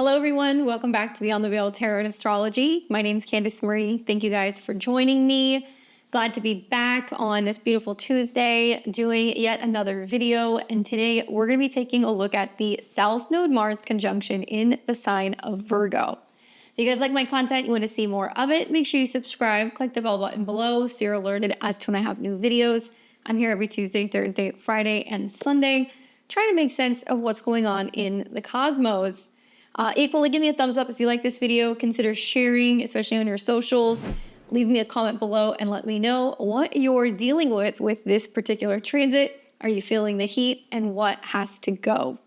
Hello, everyone. Welcome back to Beyond the Veil Tarot and Astrology. My name is Candice Marie. Thank you guys for joining me. Glad to be back on this beautiful Tuesday doing yet another video. And today we're going to be taking a look at the South Node Mars conjunction in the sign of Virgo. If you guys like my content, you want to see more of it, make sure you subscribe, click the bell button below so you're alerted as to when I have new videos. I'm here every Tuesday, Thursday, Friday, and Sunday, trying to make sense of what's going on in the cosmos. Equally, give me a thumbs up if you like this video. Consider sharing, especially on your socials. Leave me a comment below and let me know what you're dealing with this particular transit. Are you feeling the heat and what has to go?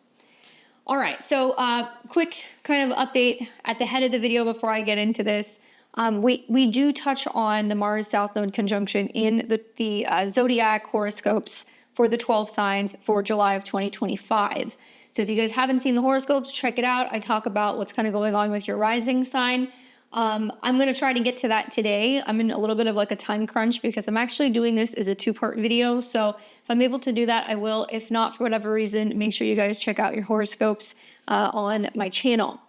All right, so quick kind of update at the head of the video before I get into this. We do touch on the Mars South Node conjunction in the Zodiac horoscopes for the 12 signs for July of 2025. So if you guys haven't seen the horoscopes, check it out. I talk about what's kind of going on with your rising sign. I'm going to try to get to that today. I'm in a little bit of like a time crunch because I'm actually doing this as a two-part video. So if I'm able to do that, I will. If not, for whatever reason, make sure you guys check out your horoscopes on my channel.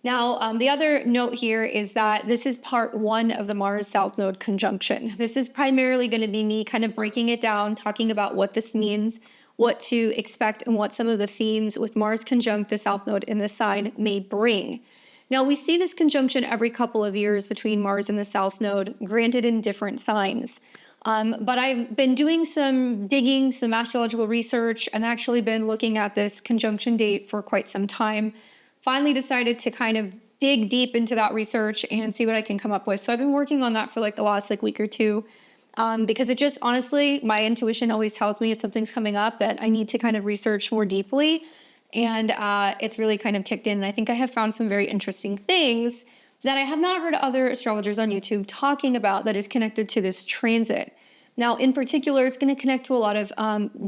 Now, the other note here is that this is part one of the Mars South Node conjunction. This is primarily going to be me kind of breaking it down, talking about what this means, what to expect, and what some of the themes with Mars conjunct the South Node in the sign may bring. Now, we see this conjunction every couple of years between Mars and the South Node, granted in different signs. But I've been doing some digging, some astrological research, and actually been looking at this conjunction date for quite some time. Finally decided to kind of dig deep into that research and see what I can come up with. So I've been working on that for like the last week or two. Because it just, honestly, my intuition always tells me if something's coming up that I need to kind of research more deeply. And it's really kind of kicked in. And I think I have found some very interesting things that I have not heard other astrologers on YouTube talking about that is connected to this transit. Now, in particular, it's going to connect to a lot of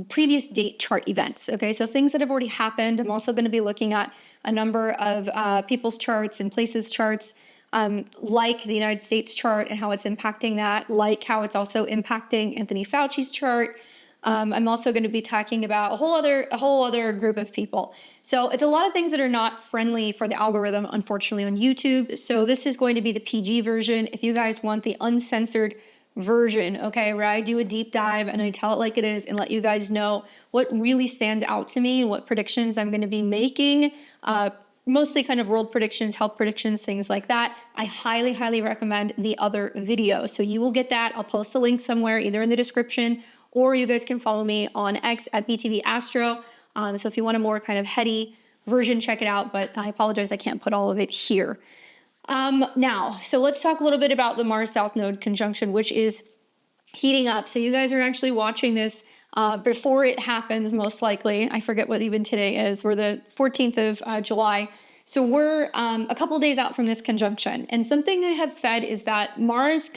previous date chart events. Okay, so things that have already happened. I'm also going to be looking at a number of people's charts and places charts, like the United States chart and how it's impacting that, like how it's also impacting Anthony Fauci's chart. I'm also going to be talking about a whole other group of people. So it's a lot of things that are not friendly for the algorithm, unfortunately, on YouTube. So this is going to be the PG version. If you guys want the uncensored version, okay, where I do a deep dive and I tell it like it is and let you guys know what really stands out to me and what predictions I'm going to be making, mostly kind of world predictions, health predictions, things like that. I highly, highly recommend the other video. So you will get that. I'll post the link somewhere, either in the description, or you guys can follow me on X at BTV Astro. So if you want a more kind of heady version, check it out. But I apologize, I can't put all of it here. Now, so let's talk a little bit about the Mars South Node conjunction, which is heating up. So you guys are actually watching this before it happens, most likely. I forget what even today is. We're the 14th of July. So we're a couple days out from this conjunction. And something I have said is that Mars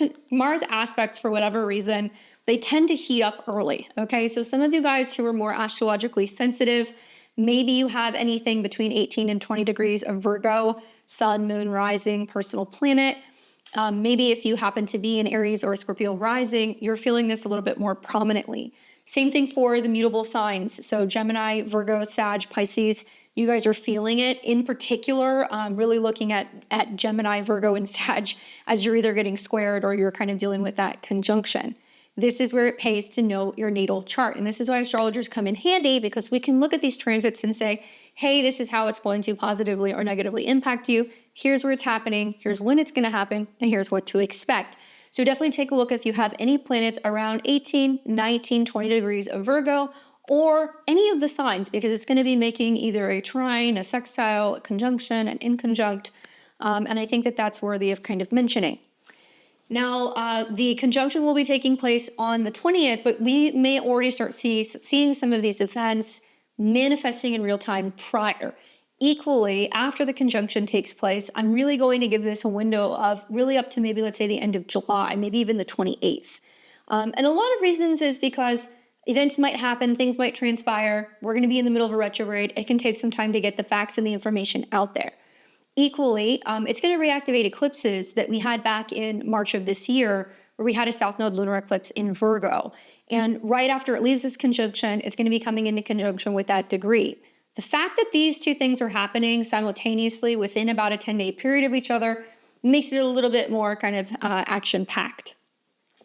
aspects, for whatever reason, they tend to heat up early. Okay, so some of you guys who are more astrologically sensitive, maybe you have anything between 18 and 20 degrees of Virgo, sun, moon, rising, personal planet. Maybe if you happen to be in Aries or Scorpio rising, you're feeling this a little bit more prominently. Same thing for the mutable signs. So Gemini, Virgo, Sag, Pisces, you guys are feeling it. In particular, really looking at Gemini, Virgo, and Sag as you're either getting squared or you're kind of dealing with that conjunction. This is where it pays to know your natal chart. And this is why astrologers come in handy, because we can look at these transits and say, hey, this is how it's going to positively or negatively impact you. Here's where it's happening. Here's when it's going to happen. And here's what to expect. So definitely take a look if you have any planets around 18, 19, 20 degrees of Virgo, or any of the signs, because it's going to be making either a trine, a sextile, a conjunction, an inconjunct. And I think that that's worthy of kind of mentioning. Now, the conjunction will be taking place on the 20th, but we may already start seeing some of these events manifesting in real time prior. Equally, after the conjunction takes place, I'm really going to give this a window of really up to maybe, let's say, the end of July, maybe even the 28th. And a lot of reasons is because events might happen, things might transpire. We're going to be in the middle of a retrograde. It can take some time to get the facts and the information out there. Equally, it's going to reactivate eclipses that we had back in March of this year, where we had a South Node lunar eclipse in Virgo. And right after it leaves this conjunction, it's going to be coming into conjunction with that degree. The fact that these two things are happening simultaneously within about a 10-day period of each other makes it a little bit more kind of action-packed.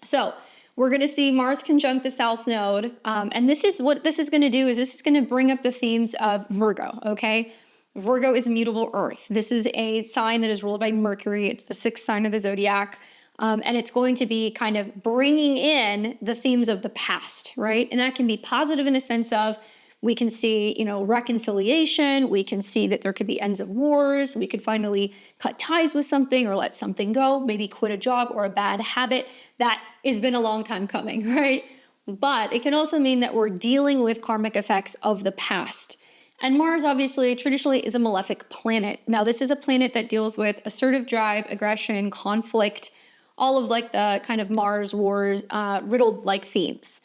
So we're going to see Mars conjunct the South Node. And this is what this is going to do is this is going to bring up the themes of Virgo, okay? Virgo is mutable earth. This is a sign that is ruled by Mercury. It's the 6th sign of the Zodiac. And it's going to be kind of bringing in the themes of the past, right? And that can be positive in a sense of we can see, reconciliation. We can see that there could be ends of wars. We could finally cut ties with something or let something go, maybe quit a job or a bad habit that has been a long time coming, right? But it can also mean that we're dealing with karmic effects of the past. And Mars, obviously, traditionally is a malefic planet. Now, this is a planet that deals with assertive drive, aggression, conflict, all of like the kind of Mars wars, riddled like themes.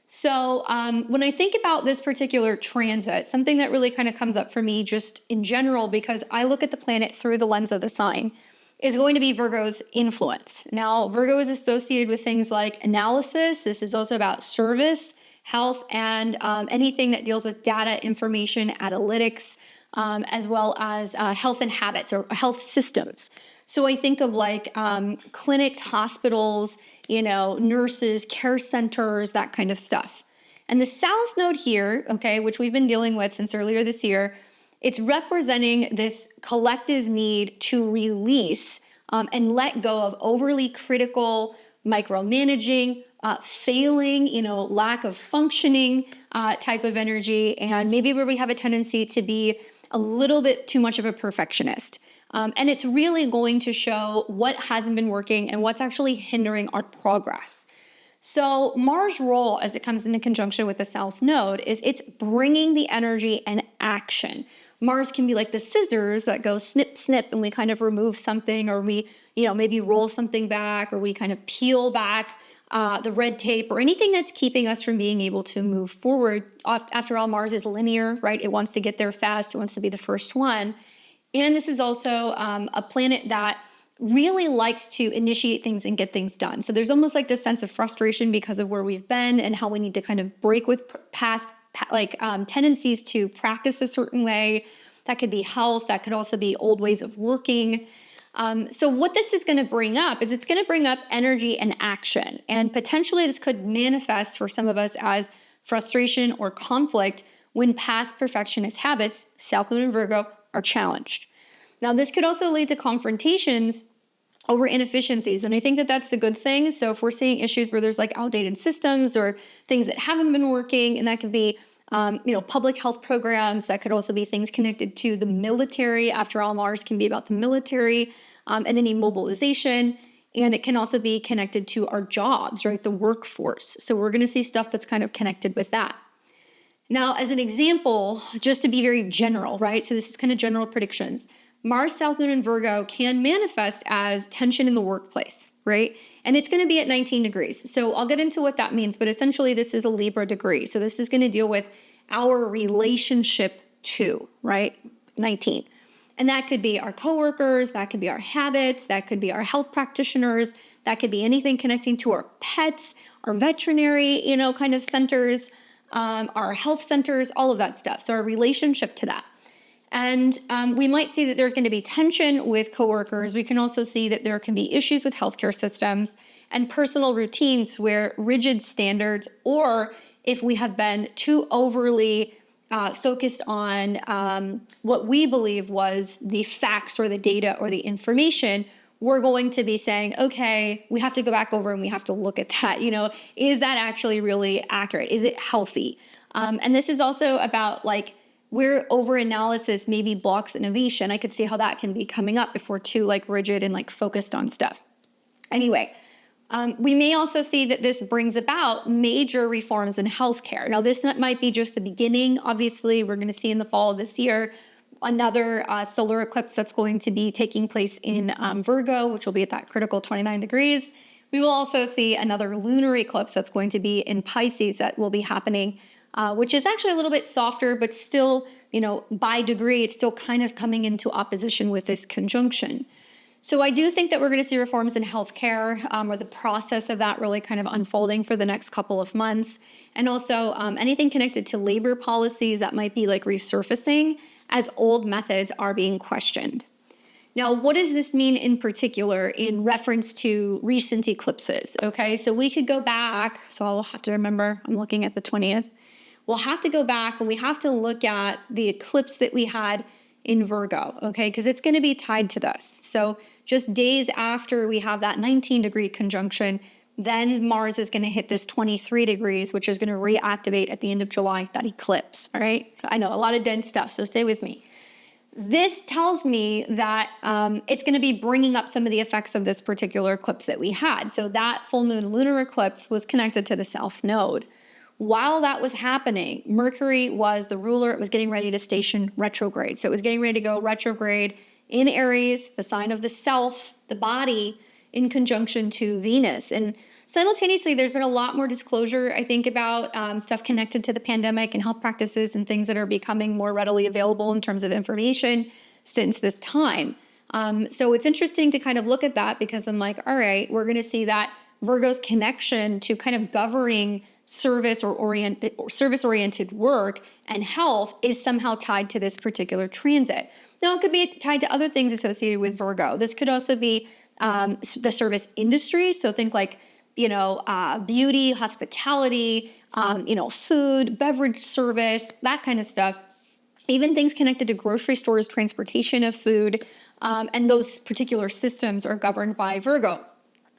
So when I think about this particular transit, something that really kind of comes up for me just in general, because I look at the planet through the lens of the sign, is going to be Virgo's influence. Now, Virgo is associated with things like analysis. This is also about service, health, and anything that deals with data, information, analytics, as well as health and habits or health systems. So I think of like clinics, hospitals, nurses, care centers, that kind of stuff. And the South Node here, okay, which we've been dealing with since earlier this year, it's representing this collective need to release and let go of overly critical, micromanaging, failing, lack of functioning type of energy, and maybe where we have a tendency to be a little bit too much of a perfectionist. And it's really going to show what hasn't been working and what's actually hindering our progress. So Mars' role as it comes into conjunction with the South Node is it's bringing the energy and action. Mars can be like the scissors that go snip, snip, and we kind of remove something, or we, maybe roll something back, or we kind of peel back the red tape or anything that's keeping us from being able to move forward. After all, Mars is linear, right? It wants to get there fast. It wants to be the first one. And this is also a planet that really likes to initiate things and get things done. So there's almost like this sense of frustration because of where we've been and how we need to kind of break with past tendencies to practice a certain way. That could be health. That could also be old ways of working. So what this is going to bring up is it's going to bring up energy and action. And potentially this could manifest for some of us as frustration or conflict when past perfectionist habits, South Node and Virgo, are challenged. Now, this could also lead to confrontations over inefficiencies, and I think that that's the good thing. So if we're seeing issues where there's like outdated systems or things that haven't been working, and that could be public health programs, that could also be things connected to the military. After all, Mars can be about the military and any mobilization, and it can also be connected to our jobs, right, the workforce. So we're going to see stuff that's kind of connected with that. Now, as an example, just to be very general, right? So this is kind of general predictions. Mars, South Node, and Virgo can manifest as tension in the workplace, right? And it's going to be at 19 degrees. So I'll get into what that means, but essentially this is a Libra degree. So this is going to deal with our relationship to, right? 19. And that could be our coworkers, that could be our habits, that could be our health practitioners, that could be anything connecting to our pets, our veterinary, kind of centers, our health centers, all of that stuff. So our relationship to that. And we might see that there's going to be tension with coworkers. We can also see that there can be issues with healthcare systems and personal routines where rigid standards, or if we have been too overly focused on what we believe was the facts or the data or the information, we're going to be saying, okay, we have to go back over and we have to look at that. Is that actually really accurate? Is it healthy? And this is also about like where over-analysis maybe blocks innovation. I could see how that can be coming up if we're too like rigid and like focused on stuff. Anyway, we may also see that this brings about major reforms in healthcare. Now, this might be just the beginning. Obviously, we're going to see in the fall of this year another solar eclipse that's going to be taking place in Virgo, which will be at that critical 29 degrees. We will also see another lunar eclipse that's going to be in Pisces that will be happening, which is actually a little bit softer, but still, by degree, it's still kind of coming into opposition with this conjunction. So I do think that we're going to see reforms in healthcare, or the process of that really kind of unfolding for the next couple of months. And also anything connected to labor policies that might be like resurfacing as old methods are being questioned. Now, what does this mean in particular in reference to recent eclipses? Okay, so we could go back. So I'll have to remember, I'm looking at the 20th. We'll have to go back and we have to look at the eclipse that we had in Virgo, okay, because it's going to be tied to this. So just days after we have that 19-degree conjunction, then Mars is going to hit this 23 degrees, which is going to reactivate at the end of July, that eclipse, all right? I know, a lot of dense stuff, so stay with me. This tells me that it's going to be bringing up some of the effects of this particular eclipse that we had. So that full moon lunar eclipse was connected to the South Node. While that was happening, Mercury was the ruler. It was getting ready to station retrograde. So it was getting ready to go retrograde in Aries, the sign of the self, the body, in conjunction to Venus. And simultaneously, there's been a lot more disclosure, I think, about stuff connected to the pandemic and health practices and things that are becoming more readily available in terms of information since this time. So it's interesting to kind of look at that because I'm like, all right, we're going to see that Virgo's connection to kind of governing service-oriented work and health is somehow tied to this particular transit. Now, it could be tied to other things associated with Virgo. This could also be the service industry. So think like, beauty, hospitality, food, beverage service, that kind of stuff. Even things connected to grocery stores, transportation of food, and those particular systems are governed by Virgo.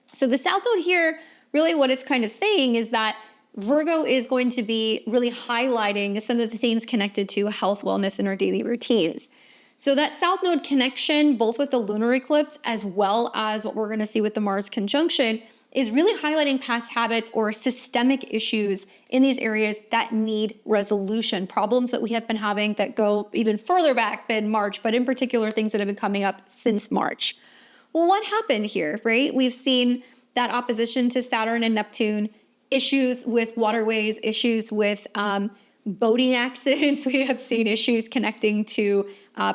So the South Node here, really what it's kind of saying is that Virgo is going to be really highlighting some of the things connected to health, wellness, and our daily routines. So that South Node connection, both with the lunar eclipse as well as what we're going to see with the Mars conjunction, is really highlighting past habits or systemic issues in these areas that need resolution, problems that we have been having that go even further back than March, but in particular, things that have been coming up since March. Well, what happened here, right? We've seen that opposition to Saturn and Neptune, issues with waterways, issues with boating accidents. We have seen issues connecting to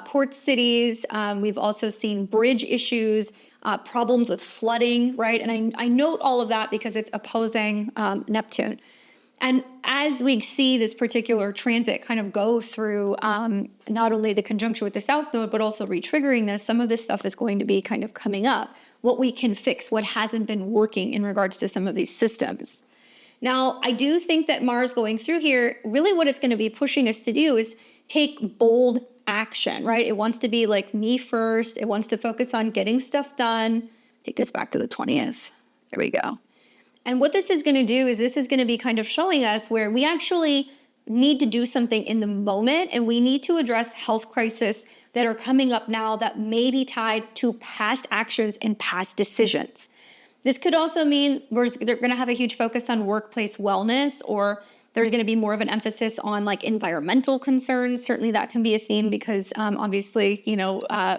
port cities. We've also seen bridge issues, problems with flooding, right? And I note all of that because it's opposing Neptune. And as we see this particular transit kind of go through not only the conjunction with the South Node, but also re-triggering this, some of this stuff is going to be kind of coming up. What we can fix, what hasn't been working in regards to some of these systems. Now, I do think that Mars going through here, really what it's going to be pushing us to do is take bold action, right? It wants to be like me first. It wants to focus on getting stuff done. Take us back to the 20th. There we go. And what this is going to do is this is going to be kind of showing us where we actually need to do something in the moment, and we need to address health crises that are coming up now that may be tied to past actions and past decisions. This could also mean they're going to have a huge focus on workplace wellness, or there's going to be more of an emphasis on like environmental concerns. Certainly that can be a theme because obviously,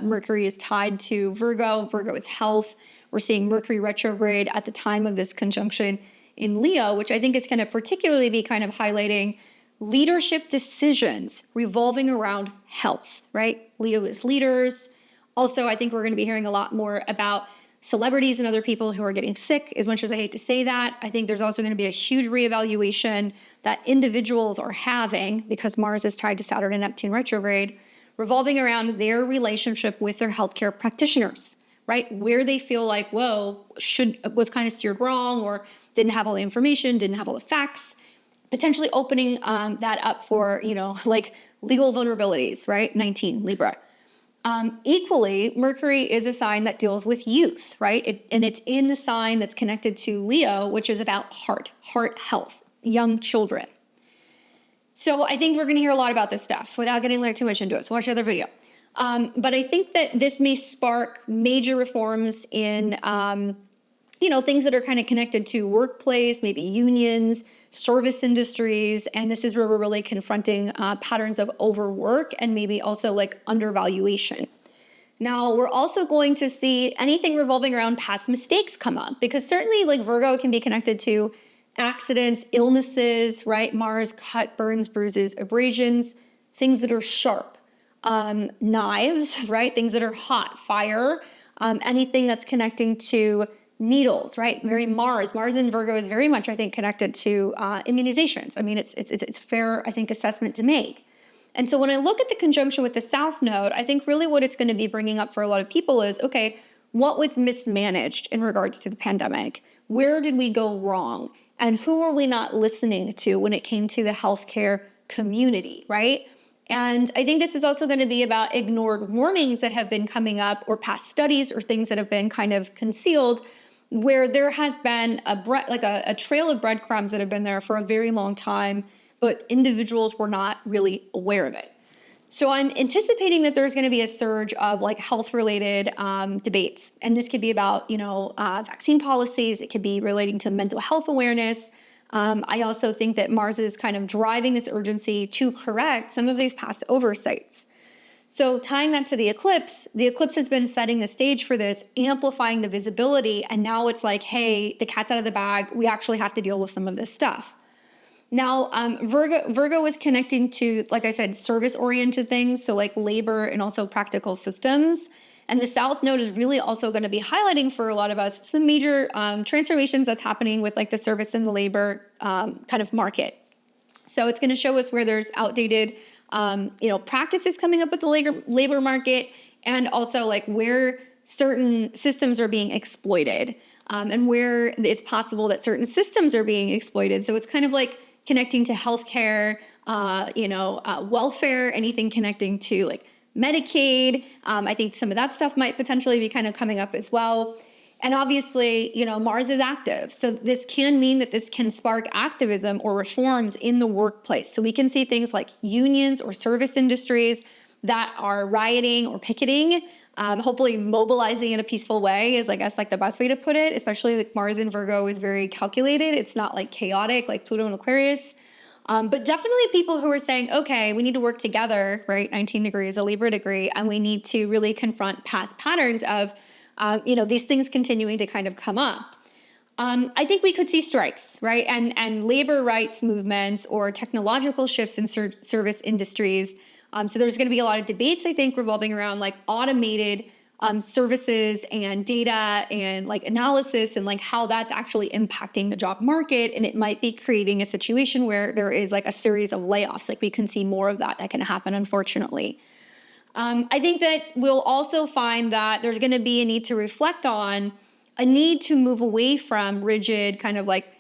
Mercury is tied to Virgo. Virgo is health. We're seeing Mercury retrograde at the time of this conjunction in Leo, which I think is going to particularly be kind of highlighting leadership decisions revolving around health, right? Leo is leaders. Also, I think we're going to be hearing a lot more about celebrities and other people who are getting sick. As much as I hate to say that, I think there's also going to be a huge reevaluation that individuals are having, because Mars is tied to Saturn and Neptune retrograde, revolving around their relationship with their healthcare practitioners, right? Where they feel like, whoa, was kind of steered wrong, or didn't have all the information, didn't have all the facts, potentially opening that up for, like legal vulnerabilities, right? 19, Libra. Equally, Mercury is a sign that deals with youth, right? And it's in the sign that's connected to Leo, which is about heart health, young children. So I think we're going to hear a lot about this stuff without getting too much into it. So watch the other video. But I think that this may spark major reforms in, things that are kind of connected to workplace, maybe unions, service industries, and this is where we're really confronting patterns of overwork and maybe also like undervaluation. Now, we're also going to see anything revolving around past mistakes come up, because certainly like Virgo can be connected to accidents, illnesses, right? Mars, cut, burns, bruises, abrasions, things that are sharp, knives, right? Things that are hot, fire, anything that's connecting to needles, right? Very Mars. Mars in Virgo is very much, I think, connected to immunizations. I mean, it's fair, I think, assessment to make. And so when I look at the conjunction with the South Node, I think really what it's going to be bringing up for a lot of people is, okay, what was mismanaged in regards to the pandemic? Where did we go wrong? And who are we not listening to when it came to the healthcare community, right? And I think this is also going to be about ignored warnings that have been coming up, or past studies or things that have been kind of concealed, where there has been a trail of breadcrumbs that have been there for a very long time, but individuals were not really aware of it. So I'm anticipating that there's going to be a surge of like health-related debates, and this could be about vaccine policies. It could be relating to mental health awareness. I also think that Mars is kind of driving this urgency to correct some of these past oversights. So tying that to the eclipse has been setting the stage for this, amplifying the visibility, and now it's like, hey, the cat's out of the bag. We actually have to deal with some of this stuff. Now, Virgo is connecting to, like I said, service-oriented things, so like labor and also practical systems. And the South Node is really also going to be highlighting for a lot of us some major transformations that's happening with like the service and the labor kind of market. So it's going to show us where there's outdated, practices coming up with the labor market, and also like where certain systems are being exploited, and where it's possible that certain systems are being exploited. So it's kind of like connecting to healthcare, welfare, anything connecting to like Medicaid. I think some of that stuff might potentially be kind of coming up as well. And obviously, Mars is active. So this can mean that this can spark activism or reforms in the workplace. So we can see things like unions or service industries that are rioting or picketing, hopefully mobilizing in a peaceful way is, I guess, like the best way to put it, especially like Mars in Virgo is very calculated. It's not like chaotic like Pluto in Aquarius. But definitely people who are saying, okay, we need to work together, right? 19 degrees, a Libra degree, and we need to really confront past patterns of, these things continuing to kind of come up. I think we could see strikes, right? And labor rights movements or technological shifts in service industries. So there's going to be a lot of debates, I think, revolving around like automated services and data and like analysis and like how that's actually impacting the job market. And it might be creating a situation where there is like a series of layoffs. Like we can see more of that can happen, unfortunately. I think that we'll also find that there's going to be a need to reflect on a need to move away from rigid kind of like,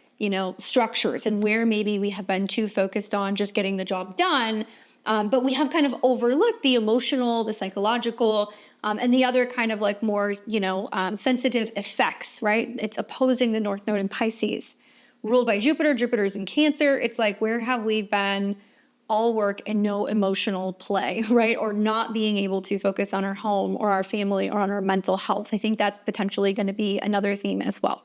structures, and where maybe we have been too focused on just getting the job done. But we have kind of overlooked the emotional, the psychological, and the other kind of like more, sensitive effects, right? It's opposing the North Node in Pisces, ruled by Jupiter. Jupiter's in Cancer. It's like, where have we been all work and no emotional play, right? Or not being able to focus on our home or our family or on our mental health. I think that's potentially going to be another theme as well.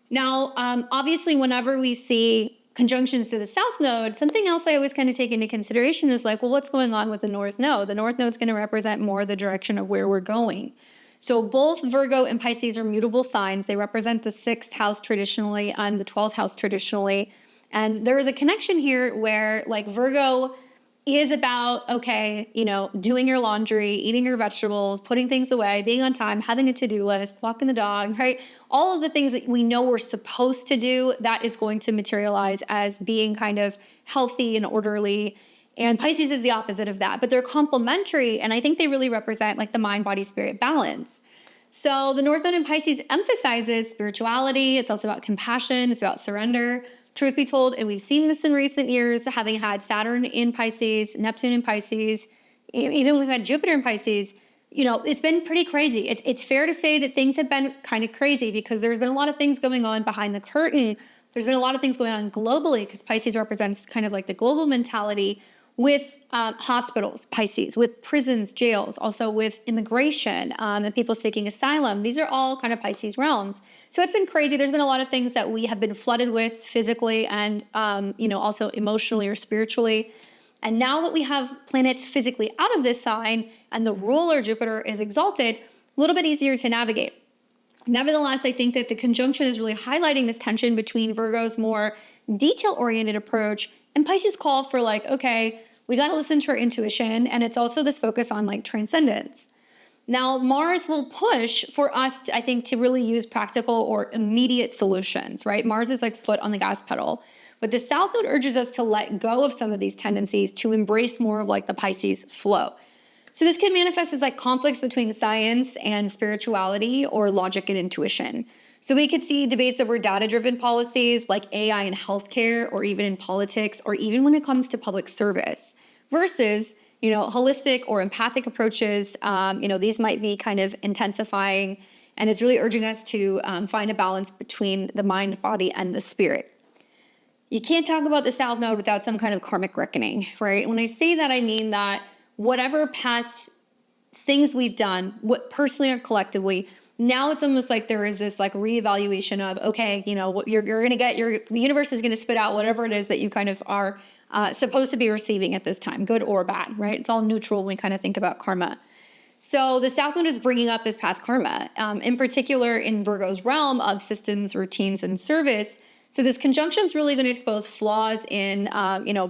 Now, obviously, whenever we see conjunctions to the South Node, something else I always kind of take into consideration is like, well, what's going on with the North Node? The North Node is going to represent more the direction of where we're going. So both Virgo and Pisces are mutable signs. They represent the 6th house traditionally and the 12th house traditionally. And there is a connection here where like Virgo is about, okay, doing your laundry, eating your vegetables, putting things away, being on time, having a to-do list, walking the dog, right? All of the things that we know we're supposed to do, that is going to materialize as being kind of healthy and orderly. And Pisces is the opposite of that, but they're complementary. And I think they really represent like the mind, body, spirit balance. So the North Node in Pisces emphasizes spirituality. It's also about compassion. It's about surrender. Truth be told, and we've seen this in recent years, having had Saturn in Pisces, Neptune in Pisces, even we've had Jupiter in Pisces, it's been pretty crazy. It's fair to say that things have been kind of crazy because there's been a lot of things going on behind the curtain. There's been a lot of things going on globally because Pisces represents kind of like the global mentality with hospitals, Pisces, with prisons, jails, also with immigration and people seeking asylum. These are all kind of Pisces realms. So it's been crazy. There's been a lot of things that we have been flooded with physically and, also emotionally or spiritually. And now that we have planets physically out of this sign and the ruler Jupiter is exalted, a little bit easier to navigate. Nevertheless, I think that the conjunction is really highlighting this tension between Virgo's more detail-oriented approach and Pisces' call for like, okay, we got to listen to our intuition. And it's also this focus on like transcendence. Now, Mars will push for us, I think, to really use practical or immediate solutions, right? Mars is like foot on the gas pedal. But the South Node urges us to let go of some of these tendencies to embrace more of like the Pisces flow. So this can manifest as like conflicts between science and spirituality or logic and intuition. So we could see debates over data-driven policies like AI in healthcare or even in politics or even when it comes to public service versus holistic or empathic approaches. These might be kind of intensifying, and it's really urging us to find a balance between the mind, body, and the spirit. You can't talk about the South Node without some kind of karmic reckoning, right? When I say that, I mean that whatever past things we've done, what personally or collectively, now it's almost like there is this like reevaluation of, okay, what you're going to get, the universe is going to spit out whatever it is that you kind of are supposed to be receiving at this time, good or bad, right? It's all neutral when we kind of think about karma. So the South Node is bringing up this past karma, in particular in Virgo's realm of systems, routines, and service. So this conjunction is really going to expose flaws in,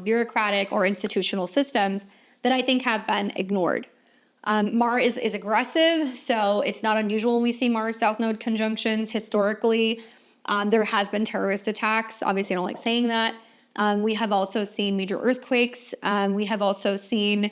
bureaucratic or institutional systems that I think have been ignored. Mars is aggressive, so it's not unusual when we see Mars South Node conjunctions. Historically, there has been terrorist attacks. Obviously, I don't like saying that. We have also seen major earthquakes. We have also seen,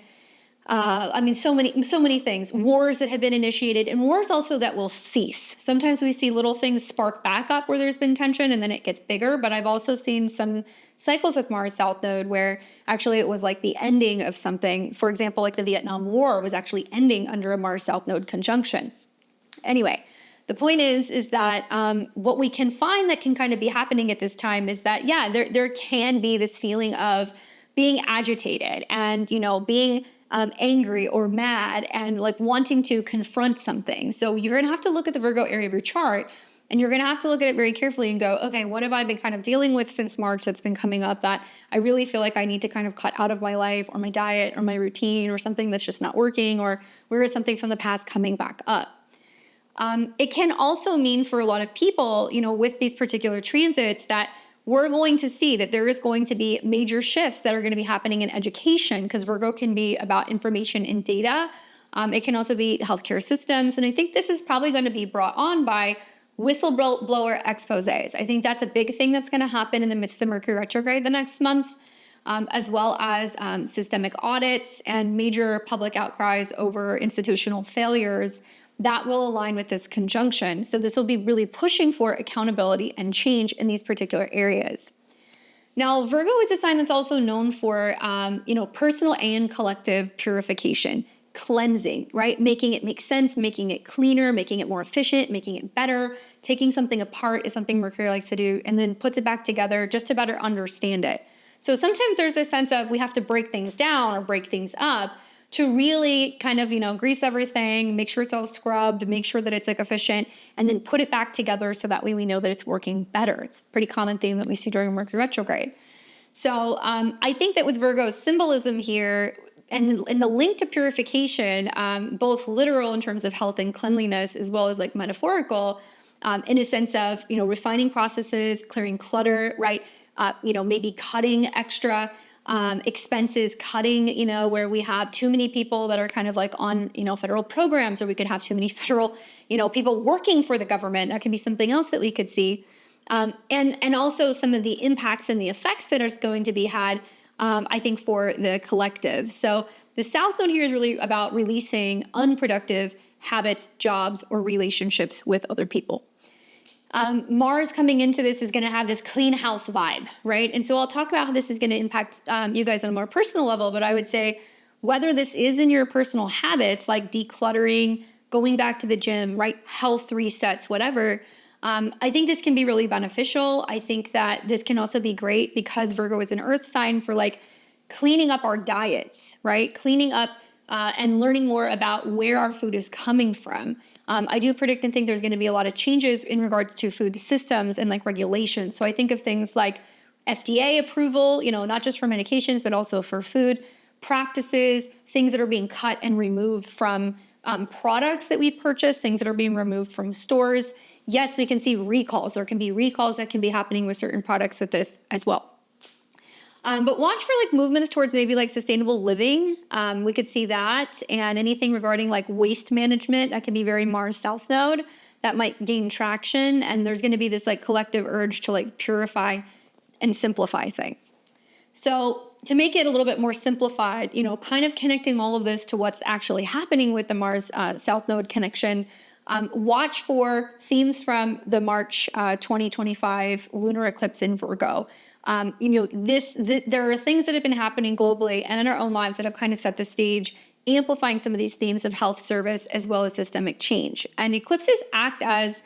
so many things. Wars that have been initiated, and wars also that will cease. Sometimes we see little things spark back up where there's been tension, and then it gets bigger. But I've also seen some cycles with Mars South Node where actually it was like the ending of something. For example, like the Vietnam War was actually ending under a Mars South Node conjunction. Anyway. The point is that what we can find that can kind of be happening at this time is that, there can be this feeling of being agitated and, being angry or mad and like wanting to confront something. So you're going to have to look at the Virgo area of your chart and you're going to have to look at it very carefully and go, okay, what have I been kind of dealing with since March that's been coming up that I really feel like I need to kind of cut out of my life or my diet or my routine or something that's just not working, or where is something from the past coming back up? It can also mean for a lot of people, with these particular transits that we're going to see that there is going to be major shifts that are going to be happening in education, because Virgo can be about information and data. It can also be healthcare systems. And I think this is probably going to be brought on by whistleblower exposés. I think that's a big thing that's going to happen in the midst of the Mercury retrograde the next month, as well as systemic audits and major public outcries over institutional failures that will align with this conjunction. So this will be really pushing for accountability and change in these particular areas. Now, Virgo is a sign that's also known for, personal and collective purification, cleansing, right? Making it make sense, making it cleaner, making it more efficient, making it better. Taking something apart is something Mercury likes to do, and then puts it back together just to better understand it. So sometimes there's a sense of we have to break things down or break things up to really kind of, grease everything, make sure it's all scrubbed, make sure that it's like efficient, and then put it back together so that way we know that it's working better. It's a pretty common theme that we see during Mercury retrograde. So I think that with Virgo's symbolism here and the link to purification, both literal in terms of health and cleanliness, as well as like metaphorical, in a sense of, refining processes, clearing clutter, right? Maybe cutting extra expenses, cutting, where we have too many people that are kind of like on, federal programs, or we could have too many federal, people working for the government. That can be something else that we could see. And also some of the impacts and the effects that are going to be had, I think, for the collective. So the South Node here is really about releasing unproductive habits, jobs, or relationships with other people. Mars coming into this is going to have this clean house vibe, right? And so I'll talk about how this is going to impact you guys on a more personal level, but I would say whether this is in your personal habits, like decluttering, going back to the gym, right? Health resets, whatever. I think this can be really beneficial. I think that this can also be great because Virgo is an earth sign for like cleaning up our diets, right? Cleaning up and learning more about where our food is coming from. I do predict and think there's going to be a lot of changes in regards to food systems and like regulations. So I think of things like FDA approval, not just for medications, but also for food practices, things that are being cut and removed from products that we purchase, things that are being removed from stores. Yes, we can see recalls. There can be recalls that can be happening with certain products with this as well. But watch for like movements towards maybe like sustainable living. We could see that, and anything regarding like waste management that can be very Mars South Node that might gain traction. And there's going to be this like collective urge to like purify and simplify things. So to make it a little bit more simplified, kind of connecting all of this to what's actually happening with the Mars South Node connection. Watch for themes from the March 2025 lunar eclipse in Virgo. There are things that have been happening globally and in our own lives that have kind of set the stage, amplifying some of these themes of health, service, as well as systemic change. And eclipses act as,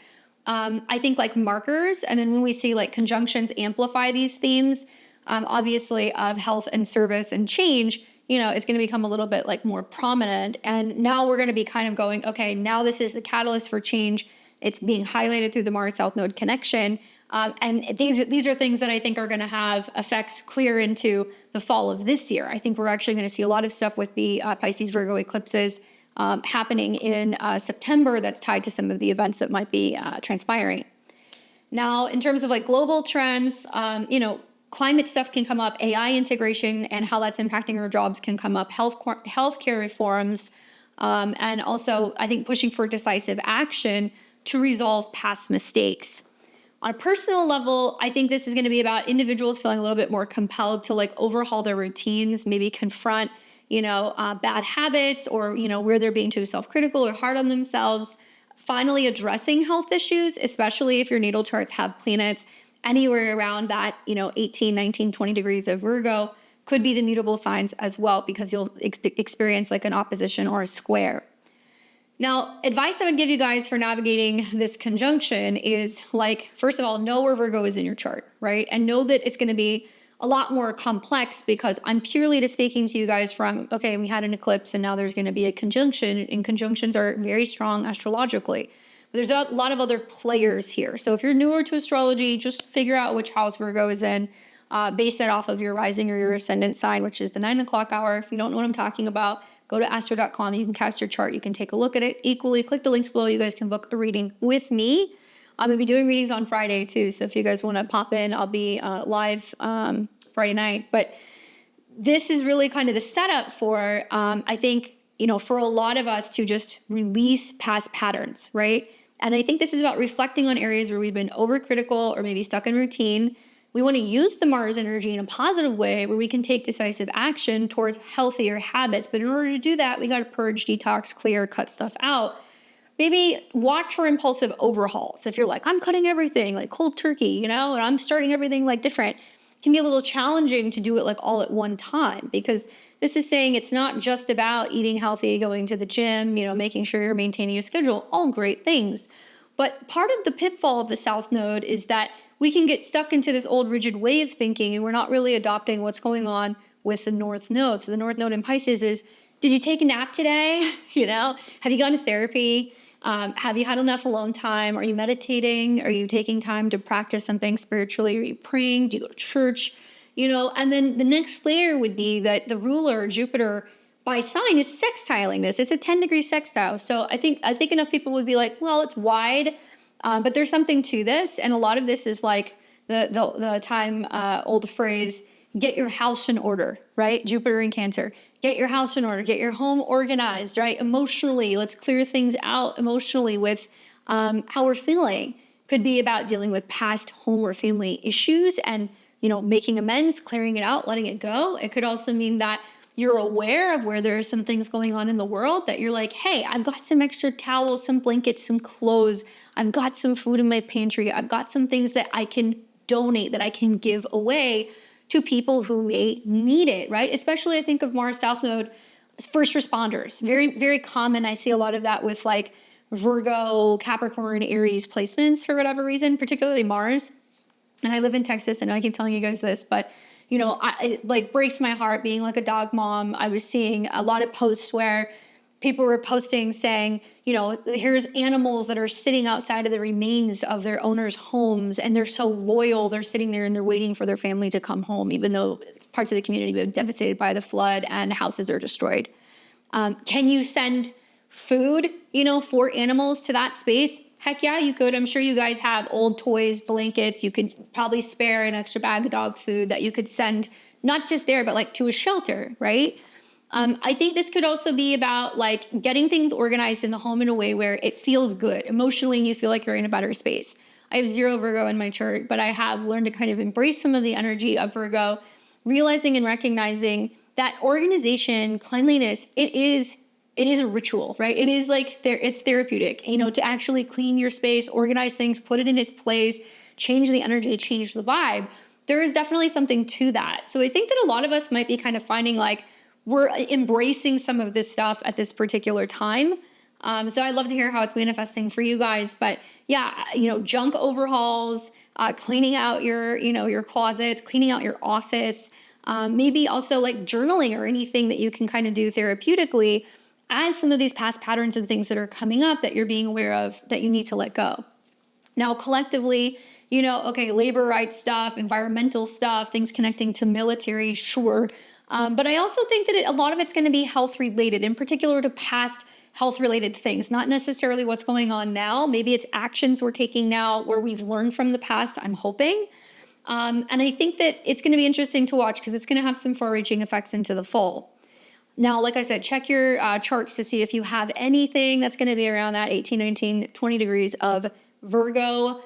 I think, like markers. And then when we see like conjunctions amplify these themes, obviously of health and service and change, it's going to become a little bit like more prominent. And now we're going to be kind of going, okay, now this is the catalyst for change. It's being highlighted through the Mars South Node connection. And these are things that I think are going to have effects clear into the fall of this year. I think we're actually going to see a lot of stuff with the Pisces Virgo eclipses happening in September that's tied to some of the events that might be transpiring. Now, in terms of like global trends, climate stuff can come up, AI integration and how that's impacting our jobs can come up, healthcare reforms, and also I think pushing for decisive action to resolve past mistakes. On a personal level, I think this is going to be about individuals feeling a little bit more compelled to like overhaul their routines, maybe confront, bad habits or, where they're being too self-critical or hard on themselves. Finally addressing health issues, especially if your natal charts have planets anywhere around that, 18, 19, 20 degrees of Virgo, could be the mutable signs as well, because you'll experience like an opposition or a square. Now, advice I would give you guys for navigating this conjunction is like, first of all, know where Virgo is in your chart, right? And know that it's going to be a lot more complex, because I'm purely just speaking to you guys from, okay, we had an eclipse and now there's going to be a conjunction, and conjunctions are very strong astrologically. But there's a lot of other players here. So if you're newer to astrology, just figure out which house Virgo is in, base that off of your rising or your ascendant sign, which is the 9 o'clock hour. If you don't know what I'm talking about, go to astro.com. You can cast your chart. You can take a look at it. Equally, click the links below. You guys can book a reading with me. I'm going to be doing readings on Friday too. So if you guys want to pop in, I'll be live Friday night. But this is really kind of the setup for, I think, for a lot of us to just release past patterns, right? And I think this is about reflecting on areas where we've been overcritical or maybe stuck in routine. We want to use the Mars energy in a positive way where we can take decisive action towards healthier habits. But in order to do that, we got to purge, detox, clear, cut stuff out. Maybe watch for impulsive overhauls. If you're like, I'm cutting everything like cold turkey, and I'm starting everything like different, it can be a little challenging to do it like all at one time, because this is saying it's not just about eating healthy, going to the gym, making sure you're maintaining a schedule, all great things. But part of the pitfall of the South Node is that we can get stuck into this old rigid way of thinking, and we're not really adopting what's going on with the North Node. So the North Node in Pisces is, did you take a nap today? Have you gone to therapy? Have you had enough alone time? Are you meditating? Are you taking time to practice something spiritually? Are you praying? Do you go to church? And then the next layer would be that the ruler, Jupiter, by sign is sextiling this. It's a 10-degree sextile. So I think enough people would be like, well, it's wide, but there's something to this. And a lot of this is like the time old phrase, get your house in order, right? Jupiter in Cancer. Get your house in order. Get your home organized, right? Emotionally, let's clear things out emotionally with how we're feeling. Could be about dealing with past home or family issues and making amends, clearing it out, letting it go. It could also mean that you're aware of where there are some things going on in the world that you're like, hey, I've got some extra towels, some blankets, some clothes. I've got some food in my pantry. I've got some things that I can donate, that I can give away to people who may need it, right? Especially I think of Mars South Node, first responders. Very, very common. I see a lot of that with like Virgo, Capricorn, Aries placements for whatever reason, particularly Mars. And I live in Texas, and I keep telling you guys this, but it like breaks my heart being like a dog mom. I was seeing a lot of posts where people were posting saying, here's animals that are sitting outside of the remains of their owners' homes, and they're so loyal. They're sitting there and they're waiting for their family to come home, even though parts of the community have been devastated by the flood and houses are destroyed. Can you send food, for animals to that space? Heck yeah, you could. I'm sure you guys have old toys, blankets. You could probably spare an extra bag of dog food that you could send not just there, but like to a shelter, right? I think this could also be about like getting things organized in the home in a way where it feels good. Emotionally, you feel like you're in a better space. I have 0 Virgo in my chart, but I have learned to kind of embrace some of the energy of Virgo, realizing and recognizing that organization, cleanliness, it is a ritual, right? It is like it's therapeutic, to actually clean your space, organize things, put it in its place, change the energy, change the vibe. There is definitely something to that. So I think that a lot of us might be kind of finding like we're embracing some of this stuff at this particular time. So I'd love to hear how it's manifesting for you guys. But yeah, junk overhauls, cleaning out your closets, cleaning out your office, maybe also like journaling or anything that you can kind of do therapeutically as some of these past patterns and things that are coming up that you're being aware of that you need to let go. Now, collectively, labor rights stuff, environmental stuff, things connecting to military, sure. But I also think that a lot of it's going to be health related, in particular to past health related things, not necessarily what's going on now. Maybe it's actions we're taking now where we've learned from the past, I'm hoping. And I think that it's going to be interesting to watch because it's going to have some far reaching effects into the fall. Now, like I said, check your charts to see if you have anything that's going to be around that 18, 19, 20 degrees of Virgo.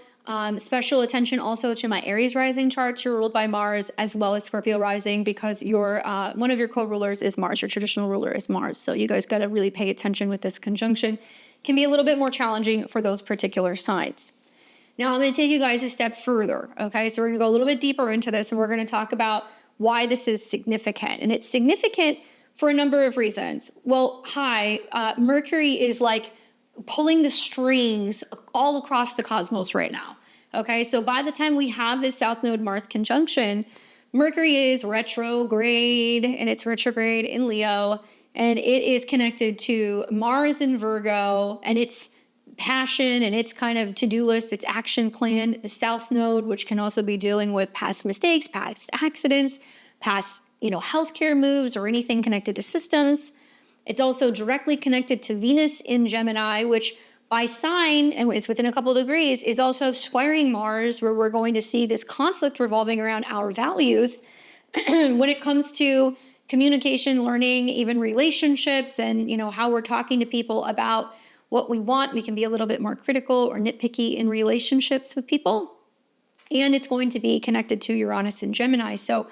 Special attention also to my Aries rising charts. You're ruled by Mars as well as Scorpio rising because one of your co-rulers is Mars. Your traditional ruler is Mars. So you guys got to really pay attention with this conjunction. Can be a little bit more challenging for those particular signs. Now I'm going to take you guys a step further. Okay, so we're going to go a little bit deeper into this and we're going to talk about why this is significant. And it's significant for a number of reasons. Well, Mercury is like pulling the strings all across the cosmos right now. Okay, so by the time we have this South Node Mars conjunction, Mercury is retrograde, and it's retrograde in Leo, and it is connected to Mars in Virgo, and its passion and its kind of to-do list, its action plan, the South Node, which can also be dealing with past mistakes, past accidents, past healthcare moves or anything connected to systems. It's also directly connected to Venus in Gemini, which by sign, and it's within a couple of degrees, is also squiring Mars, where we're going to see this conflict revolving around our values when it comes to communication, learning, even relationships, and how we're talking to people about what we want. We can be a little bit more critical or nitpicky in relationships with people. And it's going to be connected to Uranus and Gemini. So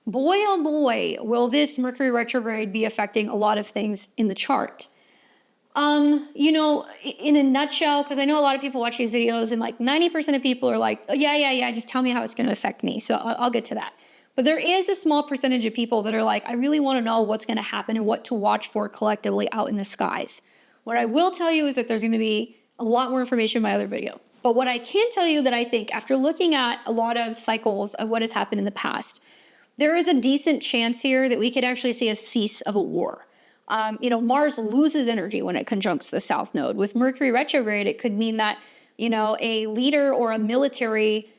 boy, oh boy, will this Mercury retrograde be affecting a lot of things in the chart. In a nutshell, because I know a lot of people watch these videos and like 90% of people are like, oh, yeah, just tell me how it's going to affect me. So I'll get to that. But there is a small percentage of people that are like, I really want to know what's going to happen and what to watch for collectively out in the skies. What I will tell you is that there's going to be a lot more information in my other video. But what I can tell you that I think after looking at a lot of cycles of what has happened in the past, there is a decent chance here that we could actually see a cease of a war. Mars loses energy when it conjuncts the South Node. With Mercury retrograde, it could mean that, a leader or a military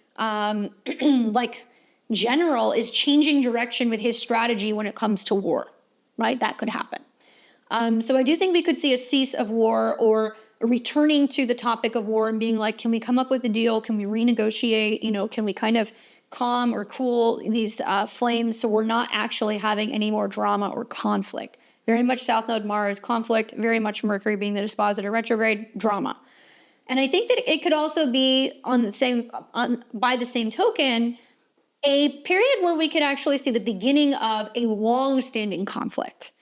general is changing direction with his strategy when it comes to war, right? That could happen. So I do think we could see a cease of war or returning to the topic of war and being like, can we come up with a deal? Can we renegotiate? Can we kind of calm or cool these flames so we're not actually having any more drama or conflict? Very much South Node Mars conflict, very much Mercury being the dispositor retrograde drama. And I think that it could also be by the same token, a period where we could actually see the beginning of a long-standing conflict,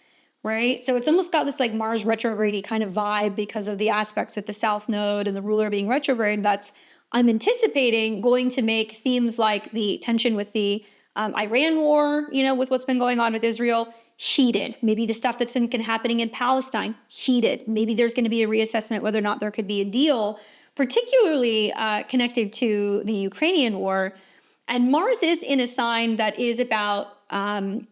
right? So it's almost got this like Mars retrograde kind of vibe because of the aspects with the South Node and the ruler being retrograde. I'm anticipating going to make themes like the tension with the Iran war, with what's been going on with Israel, heated. Maybe the stuff that's been happening in Palestine, heated. Maybe there's going to be a reassessment whether or not there could be a deal, particularly connected to the Ukrainian war. And Mars is in a sign that is about Mars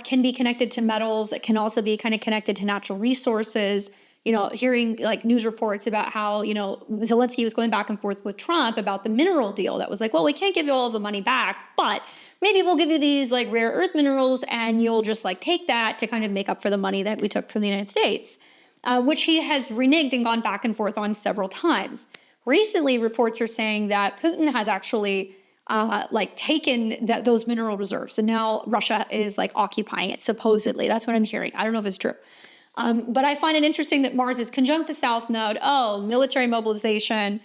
can be connected to metals. It can also be kind of connected to natural resources. Hearing like news reports about how, Zelensky was going back and forth with Trump about the mineral deal that was like, well, we can't give you all of the money back, but maybe we'll give you these like rare earth minerals and you'll just like take that to kind of make up for the money that we took from the United States, which he has reneged and gone back and forth on several times. Recently, reports are saying that Putin has actually like taken those mineral reserves. And now Russia is like occupying it, supposedly. That's what I'm hearing. I don't know if it's true. But I find it interesting that Mars is conjunct the South Node. Oh, military mobilization,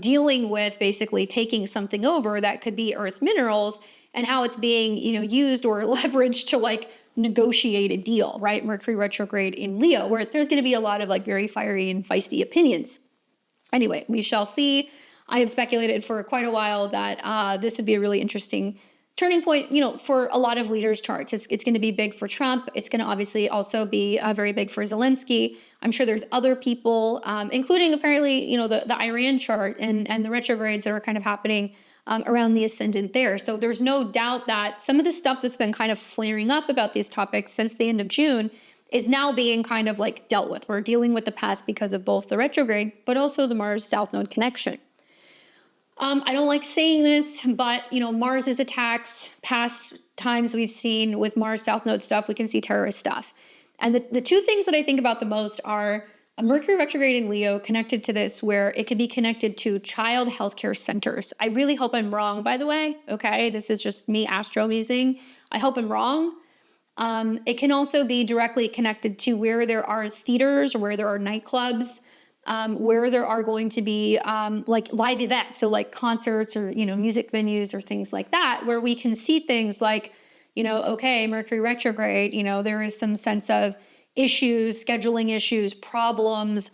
dealing with basically taking something over that could be Earth minerals and how it's being, used or leveraged to like negotiate a deal, right? Mercury retrograde in Leo, where there's going to be a lot of like very fiery and feisty opinions. Anyway, we shall see. I have speculated for quite a while that this would be a really interesting turning point, for a lot of leaders' charts. It's going to be big for Trump. It's going to obviously also be very big for Zelensky. I'm sure there's other people, including apparently, the Iran chart and the retrogrades that are kind of happening around the ascendant there. So there's no doubt that some of the stuff that's been kind of flaring up about these topics since the end of June is now being kind of like dealt with. We're dealing with the past because of both the retrograde, but also the Mars South Node connection. I don't like saying this, but, Mars is attacks. Past times we've seen with Mars South Node stuff, we can see terrorist stuff. And the two things that I think about the most are a Mercury retrograde in Leo connected to this, where it could be connected to child healthcare centers. I really hope I'm wrong, by the way. Okay, this is just me astro-musing. I hope I'm wrong. It can also be directly connected to where there are theaters or where there are nightclubs, where there are going to be like live events, so like concerts or music venues or things like that, where we can see things like, okay, Mercury retrograde, there is some sense of issues, scheduling issues, problems,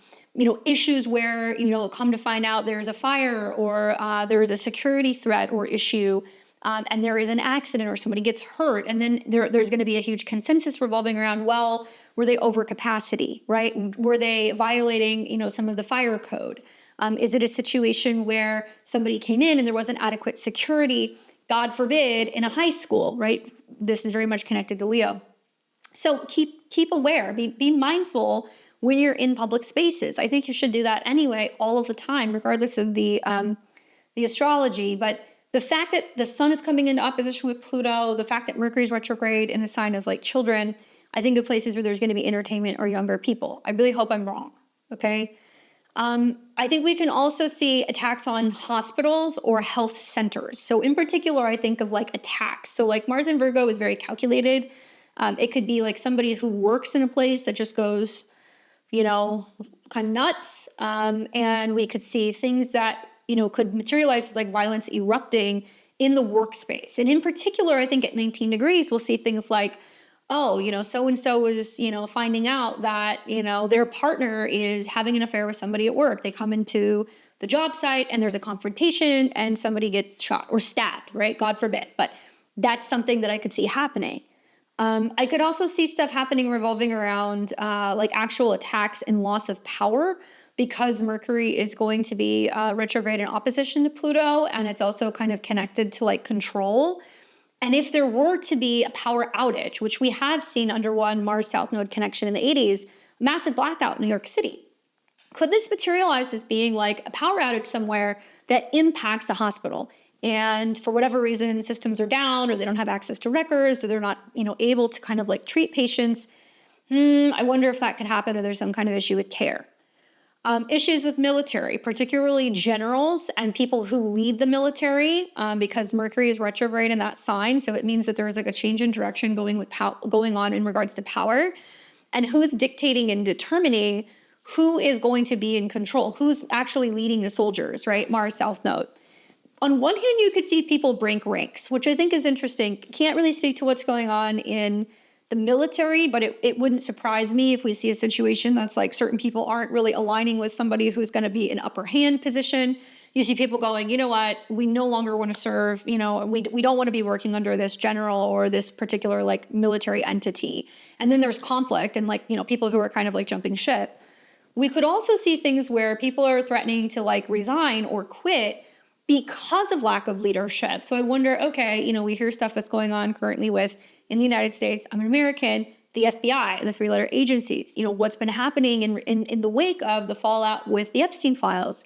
issues where, come to find out there's a fire or there is a security threat or issue, and there is an accident or somebody gets hurt. And then there's going to be a huge consensus revolving around, well, were they over capacity, right? Were they violating, some of the fire code? Is it a situation where somebody came in and there wasn't adequate security, God forbid, in a high school, right? This is very much connected to Leo. So keep aware, be mindful when you're in public spaces. I think you should do that anyway, all of the time, regardless of the astrology. But the fact that the sun is coming into opposition with Pluto, the fact that Mercury's retrograde in a sign of like children, I think of places where there's going to be entertainment or younger people. I really hope I'm wrong, okay? I think we can also see attacks on hospitals or health centers. So in particular, I think of like attacks. So like Mars in Virgo is very calculated. It could be like somebody who works in a place that just goes, kind of nuts. And we could see things that, could materialize as like violence erupting in the workspace. And in particular, I think at 19 degrees, we'll see things like, oh, so-and-so is, finding out that, their partner is having an affair with somebody at work. They come into the job site and there's a confrontation and somebody gets shot or stabbed, right? God forbid. But that's something that I could see happening. I could also see stuff happening revolving around like actual attacks and loss of power, because Mercury is going to be retrograde in opposition to Pluto, and it's also kind of connected to like control. And if there were to be a power outage, which we have seen under one Mars South Node connection in the 80s, massive blackout in New York City, could this materialize as being like a power outage somewhere that impacts a hospital? And for whatever reason, systems are down, or they don't have access to records, or they're not, able to kind of like treat patients. I wonder if that could happen, or there's some kind of issue with care. Issues with military, particularly generals and people who lead the military, because Mercury is retrograde in that sign. So it means that there is like a change in direction going on in regards to power, and who's dictating and determining who is going to be in control, who's actually leading the soldiers, right? Mars South Node. On one hand, you could see people break ranks, which I think is interesting. Can't really speak to what's going on in the military, but it wouldn't surprise me if we see a situation that's like certain people aren't really aligning with somebody who's going to be in upper hand position. You see people going, you know what, we no longer want to serve, we don't want to be working under this general or this particular like military entity. And then there's conflict and like, people who are kind of like jumping ship. We could also see things where people are threatening to like resign or quit because of lack of leadership. So I wonder, okay, we hear stuff that's going on currently with, in the United States, I'm an American, the FBI, the three-letter agencies, what's been happening in the wake of the fallout with the Epstein files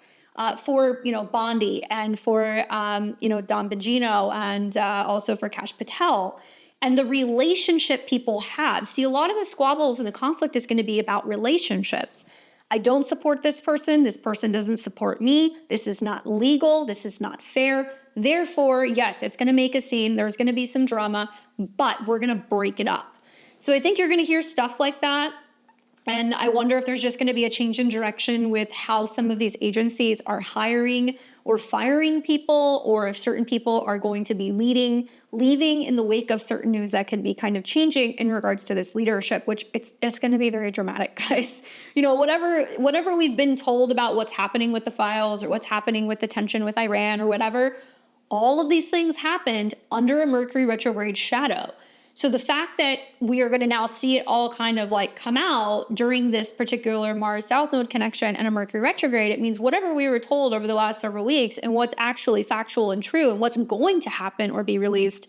for, Bondi and for, Don Bongino and also for Kash Patel, and the relationship people have. See, a lot of the squabbles and the conflict is going to be about relationships. I don't support this person doesn't support me, this is not legal, this is not fair. Therefore, yes, it's going to make a scene. There's going to be some drama, but we're going to break it up. So I think you're going to hear stuff like that. And I wonder if there's just going to be a change in direction with how some of these agencies are hiring or firing people, or if certain people are going to be leaving in the wake of certain news that could be kind of changing in regards to this leadership, which it's going to be very dramatic, guys. You know, whatever we've been told about what's happening with the files or what's happening with the tension with Iran or whatever, all of these things happened under a Mercury retrograde shadow. So the fact that we are going to now see it all kind of like come out during this particular Mars South Node connection and a Mercury retrograde, it means whatever we were told over the last several weeks and what's actually factual and true and what's going to happen or be released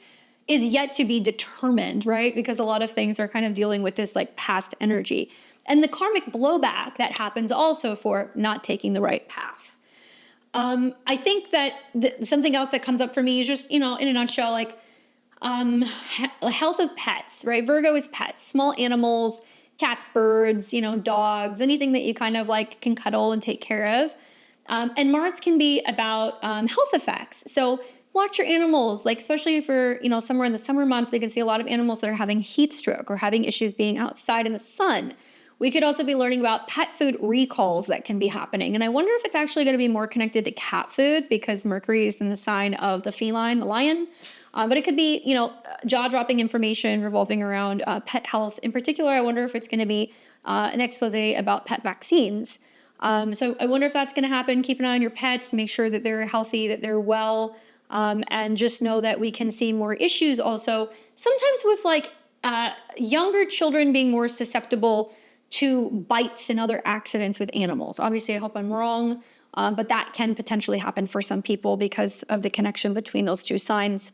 is yet to be determined, right? Because a lot of things are kind of dealing with this like past energy and the karmic blowback that happens also for not taking the right path. I think that something else that comes up for me is just, you know, in a nutshell, like, health of pets, right? Virgo is pets, small animals, cats, birds, you know, dogs, anything that you kind of like can cuddle and take care of. And Mars can be about health effects. So watch your animals, like especially if you're, you know, somewhere in the summer months, we can see a lot of animals that are having heat stroke or having issues being outside in the sun. We could also be learning about pet food recalls that can be happening. And I wonder if it's actually going to be more connected to cat food because Mercury is in the sign of the feline, the lion. But it could be, you know, jaw-dropping information revolving around pet health. In particular, I wonder if it's going to be an expose about pet vaccines. So I wonder if that's going to happen. Keep an eye on your pets, make sure that they're healthy, that they're well, and just know that we can see more issues also. Sometimes with like younger children being more susceptible to bites and other accidents with animals. Obviously, I hope I'm wrong, but that can potentially happen for some people because of the connection between those two signs.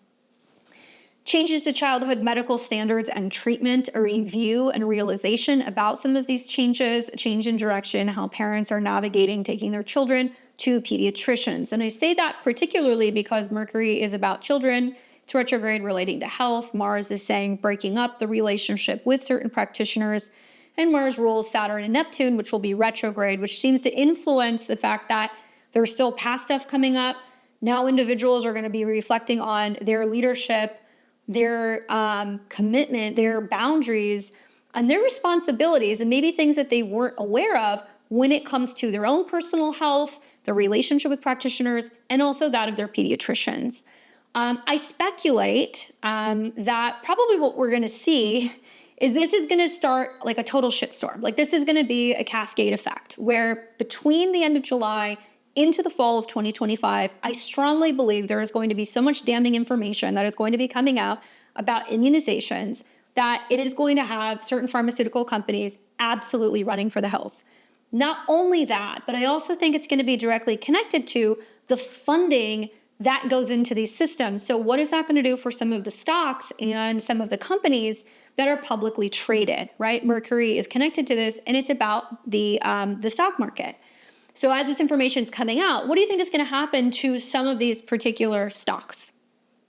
Changes to childhood medical standards and treatment, a review and realization about some of these changes, a change in direction, how parents are navigating taking their children to pediatricians. And I say that particularly because Mercury is about children. It's retrograde relating to health. Mars is saying breaking up the relationship with certain practitioners. And Mars rules Saturn and Neptune, which will be retrograde, which seems to influence the fact that there's still past stuff coming up. Now individuals are going to be reflecting on their leadership, their commitment, their boundaries, and their responsibilities, and maybe things that they weren't aware of when it comes to their own personal health, their relationship with practitioners, and also that of their pediatricians. I speculate that probably what we're going to see is this is going to start like a total shitstorm. Like this is going to be a cascade effect where between the end of July into the fall of 2025, I strongly believe there is going to be so much damning information that is going to be coming out about immunizations that it is going to have certain pharmaceutical companies absolutely running for the hills. Not only that, but I also think it's going to be directly connected to the funding that goes into these systems. So what is that going to do for some of the stocks and some of the companies that are publicly traded, right? Mercury is connected to this, and it's about the stock market. So as this information is coming out, what do you think is going to happen to some of these particular stocks?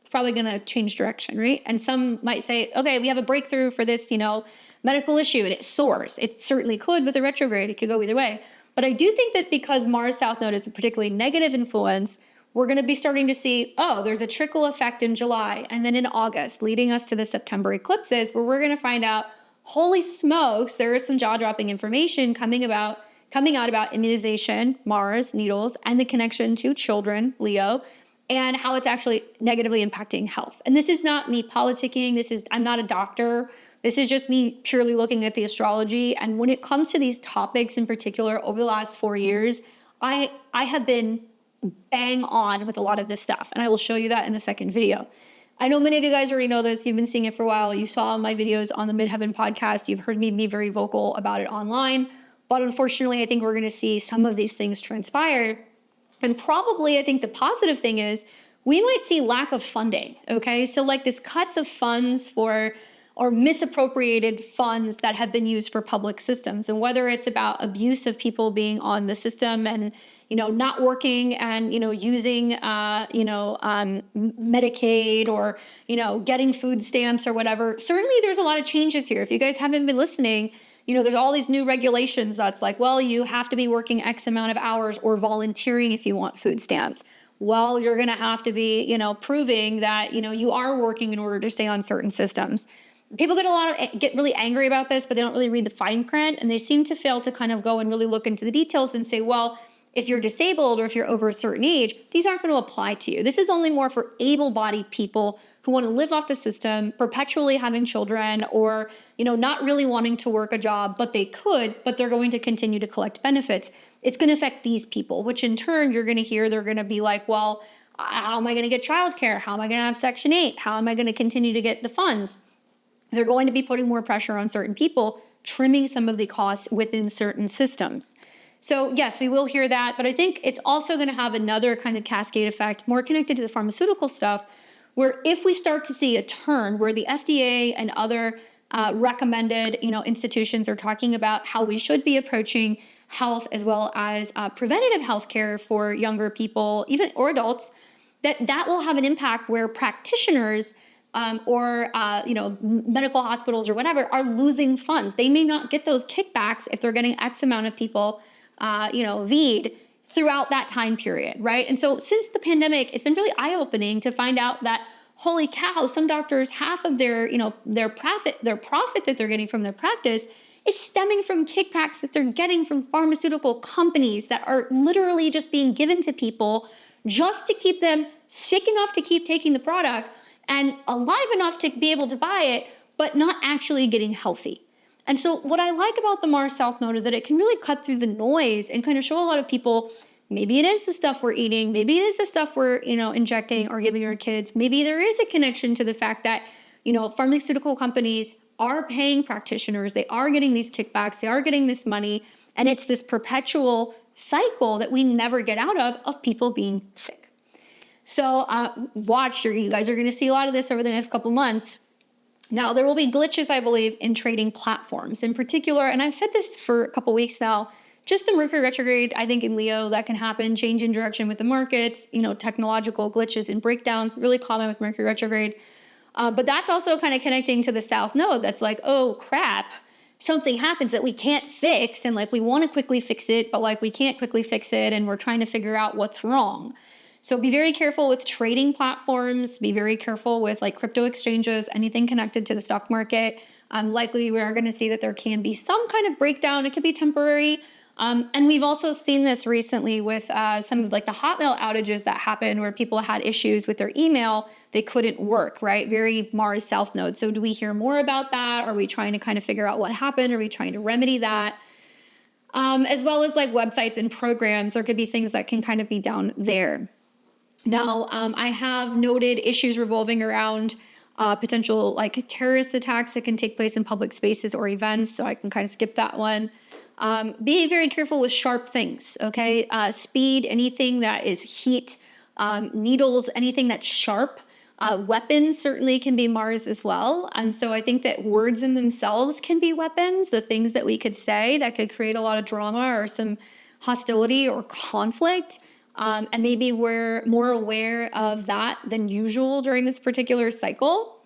It's probably going to change direction, right? And some might say, okay, we have a breakthrough for this, you know, medical issue, and it soars. It certainly could with the retrograde. It could go either way. But I do think that because Mars South Node is a particularly negative influence, we're going to be starting to see, oh, there's a trickle effect in July and then in August, leading us to the September eclipses, where we're going to find out, holy smokes, there is some jaw-dropping information coming out about immunization, Mars, needles, and the connection to children, Leo, and how it's actually negatively impacting health. And this is not me politicking. I'm not a doctor. This is just me purely looking at the astrology. And when it comes to these topics in particular, over the last 4 years, I have been bang on with a lot of this stuff. And I will show you that in the second video. I know many of you guys already know this. You've been seeing it for a while. You saw my videos on the Midheaven podcast. You've heard me be very vocal about it online. But unfortunately, I think we're going to see some of these things transpire. And probably, I think the positive thing is we might see lack of funding, okay? So like this cuts of funds or misappropriated funds that have been used for public systems. And whether it's about abuse of people being on the system and, you know, not working and, you know, using, Medicaid or, you know, getting food stamps or whatever. Certainly there's a lot of changes here. If you guys haven't been listening, you know, there's all these new regulations that's like, well, you have to be working X amount of hours or volunteering if you want food stamps. well, you're going to have to be, proving that, you are working in order to stay on certain systems. People get really angry about this, but they don't really read the fine print, and they seem to fail to kind of go and really look into the details and say, well, if you're disabled or if you're over a certain age, these aren't going to apply to you. This is only more for able-bodied people who want to live off the system, perpetually having children, or, not really wanting to work a job, but they could, but they're going to continue to collect benefits. It's going to affect these people, which in turn, you're going to hear they're going to be like, well, how am I going to get childcare? How am I going to have Section 8? How am I going to continue to get the funds? They're going to be putting more pressure on certain people, trimming some of the costs within certain systems. So yes, we will hear that, but I think it's also going to have another kind of cascade effect, more connected to the pharmaceutical stuff, where if we start to see a turn where the FDA and other recommended, institutions are talking about how we should be approaching health as well as preventative healthcare for younger people, even or adults, that will have an impact where practitioners or medical hospitals or whatever are losing funds. They may not get those kickbacks if they're getting X amount of people, V'd throughout that time period, right? And so since the pandemic, it's been really eye-opening to find out that, holy cow, some doctors, half of their profit that they're getting from their practice is stemming from kickbacks that they're getting from pharmaceutical companies that are literally just being given to people just to keep them sick enough to keep taking the product and alive enough to be able to buy it, but not actually getting healthy. And so what I like about the Mars South Node is that it can really cut through the noise and kind of show a lot of people, maybe it is the stuff we're eating, maybe it is the stuff we're, injecting or giving our kids. Maybe there is a connection to the fact that, pharmaceutical companies are paying practitioners, they are getting these kickbacks, they are getting this money, and it's this perpetual cycle that we never get out of people being sick. So watch, you guys are going to see a lot of this over the next couple months. Now, there will be glitches, I believe, in trading platforms in particular, and I've said this for a couple weeks now, just the Mercury retrograde, I think in Leo, that can happen, change in direction with the markets, technological glitches and breakdowns, really common with Mercury retrograde. But that's also kind of connecting to the South Node that's like, oh crap, something happens that we can't fix, and we want to quickly fix it, but we can't quickly fix it, and we're trying to figure out what's wrong. So be very careful with trading platforms, be very careful with crypto exchanges, anything connected to the stock market. Likely we are going to see that there can be some kind of breakdown. It could be temporary. And we've also seen this recently with some of the Hotmail outages that happened where people had issues with their email. They couldn't work, right? Very Mars South Node. So do we hear more about that? Are we trying to kind of figure out what happened? Are we trying to remedy that? As well as websites and programs, there could be things that can kind of be down there. Now, I have noted issues revolving around potential terrorist attacks that can take place in public spaces or events, so I can kind of skip that one. Be very careful with sharp things, okay? Speed, anything that is heat, needles, anything that's sharp. Weapons certainly can be Mars as well. And so I think that words in themselves can be weapons, the things that we could say that could create a lot of drama or some hostility or conflict. And maybe we're more aware of that than usual during this particular cycle.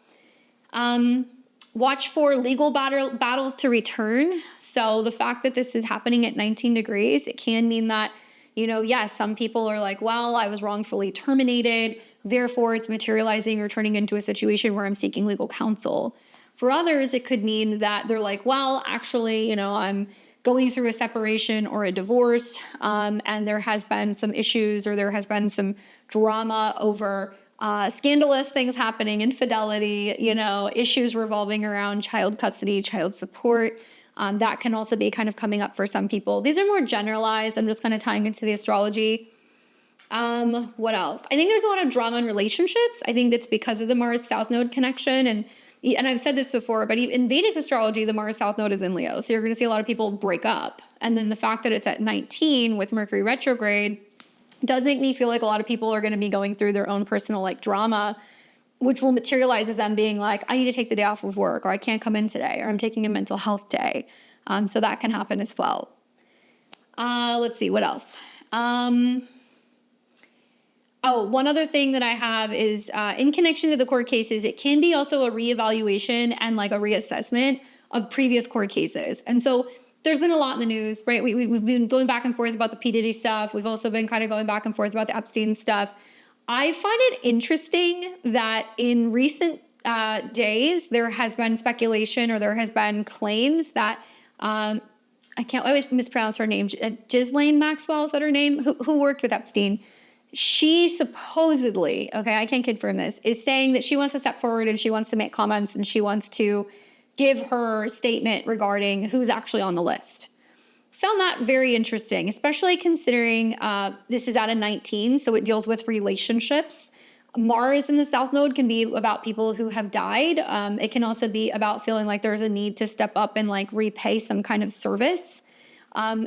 Watch for legal battles to return. So the fact that this is happening at 19 degrees, it can mean that, yes, some people are like, well, I was wrongfully terminated, therefore it's materializing or turning into a situation where I'm seeking legal counsel. For others, it could mean that they're like, well, actually, I'm going through a separation or a divorce, and there has been some issues or there has been some drama over scandalous things happening, infidelity, issues revolving around child custody, child support. That can also be kind of coming up for some people. These are more generalized. I'm just kind of tying into the astrology. What else? I think there's a lot of drama in relationships. I think that's because of the Mars South Node connection. And I've said this before, but in Vedic astrology, the Mars South Node is in Leo. So you're going to see a lot of people break up. And then the fact that it's at 19 with Mercury retrograde does make me feel like a lot of people are going to be going through their own personal drama, which will materialize as them being like, I need to take the day off of work, or I can't come in today, or I'm taking a mental health day. So that can happen as well. Let's see, what else? One other thing that I have is in connection to the court cases, it can be also a reevaluation and a reassessment of previous court cases. And so there's been a lot in the news, right? We've been going back and forth about the P. Diddy stuff. We've also been kind of going back and forth about the Epstein stuff. I find it interesting that in recent days, there has been speculation or there has been claims that, I always mispronounce her name, Ghislaine Maxwell, is that her name? Who worked with Epstein. She supposedly, okay, I can't confirm this, is saying that she wants to step forward and she wants to make comments and she wants to give her statement regarding who's actually on the list. Found that very interesting, especially considering this is at a 19, so it deals with relationships. Mars in the South Node can be about people who have died. It can also be about feeling like there's a need to step up and like repay some kind of service. 19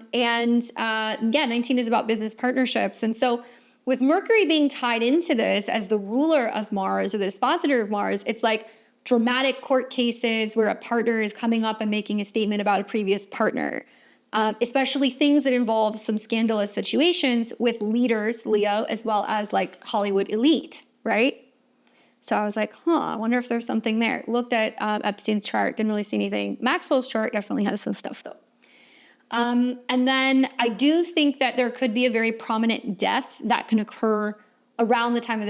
is about business partnerships. And so with Mercury being tied into this as the ruler of Mars or the dispositor of Mars, it's like dramatic court cases where a partner is coming up and making a statement about a previous partner. Especially things that involve some scandalous situations with leaders, Leo, as well as like Hollywood elite, right? So I was like, I wonder if there's something there. Looked at Epstein's chart, didn't really see anything. Maxwell's chart definitely has some stuff though. And then I do think that there could be a very prominent death that can occur around the time of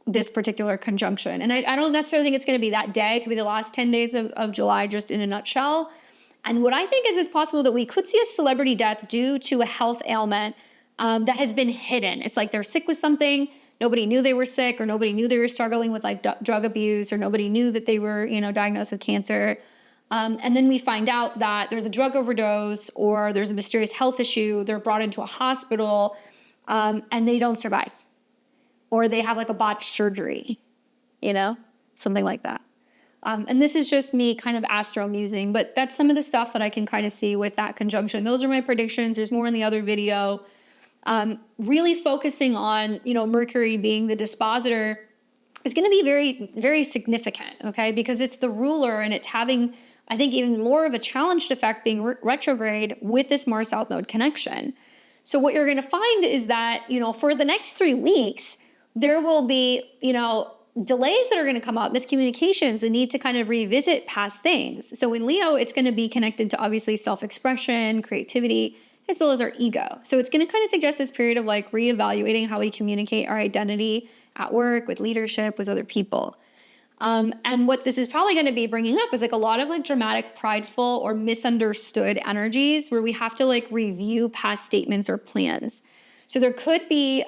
this particular conjunction. And I don't necessarily think it's going to be that day. It could be the last 10 days of July, just in a nutshell. And what I think is it's possible that we could see a celebrity death due to a health ailment that has been hidden. It's like they're sick with something, nobody knew they were sick, or nobody knew they were struggling with like drug abuse, or nobody knew that they were, diagnosed with cancer. And then we find out that there's a drug overdose or there's a mysterious health issue. They're brought into a hospital and they don't survive. Or they have like a botched surgery, something like that. And this is just me kind of astro musing, but that's some of the stuff that I can kind of see with that conjunction. Those are my predictions. There's more in the other video. Really focusing on, Mercury being the dispositor is going to be very, very significant, okay? Because it's the ruler and it's having, I think, even more of a challenged effect being retrograde with this Mars South Node connection. So what you're going to find is that, for the next 3 weeks, there will be, delays that are going to come up, miscommunications, the need to kind of revisit past things. So in Leo, it's going to be connected to obviously self-expression, creativity, as well as our ego. So it's going to kind of suggest this period of like reevaluating how we communicate our identity at work, with leadership, with other people. And what this is probably going to be bringing up is like a lot of like dramatic, prideful, or misunderstood energies where we have to like review past statements or plans. So there could be,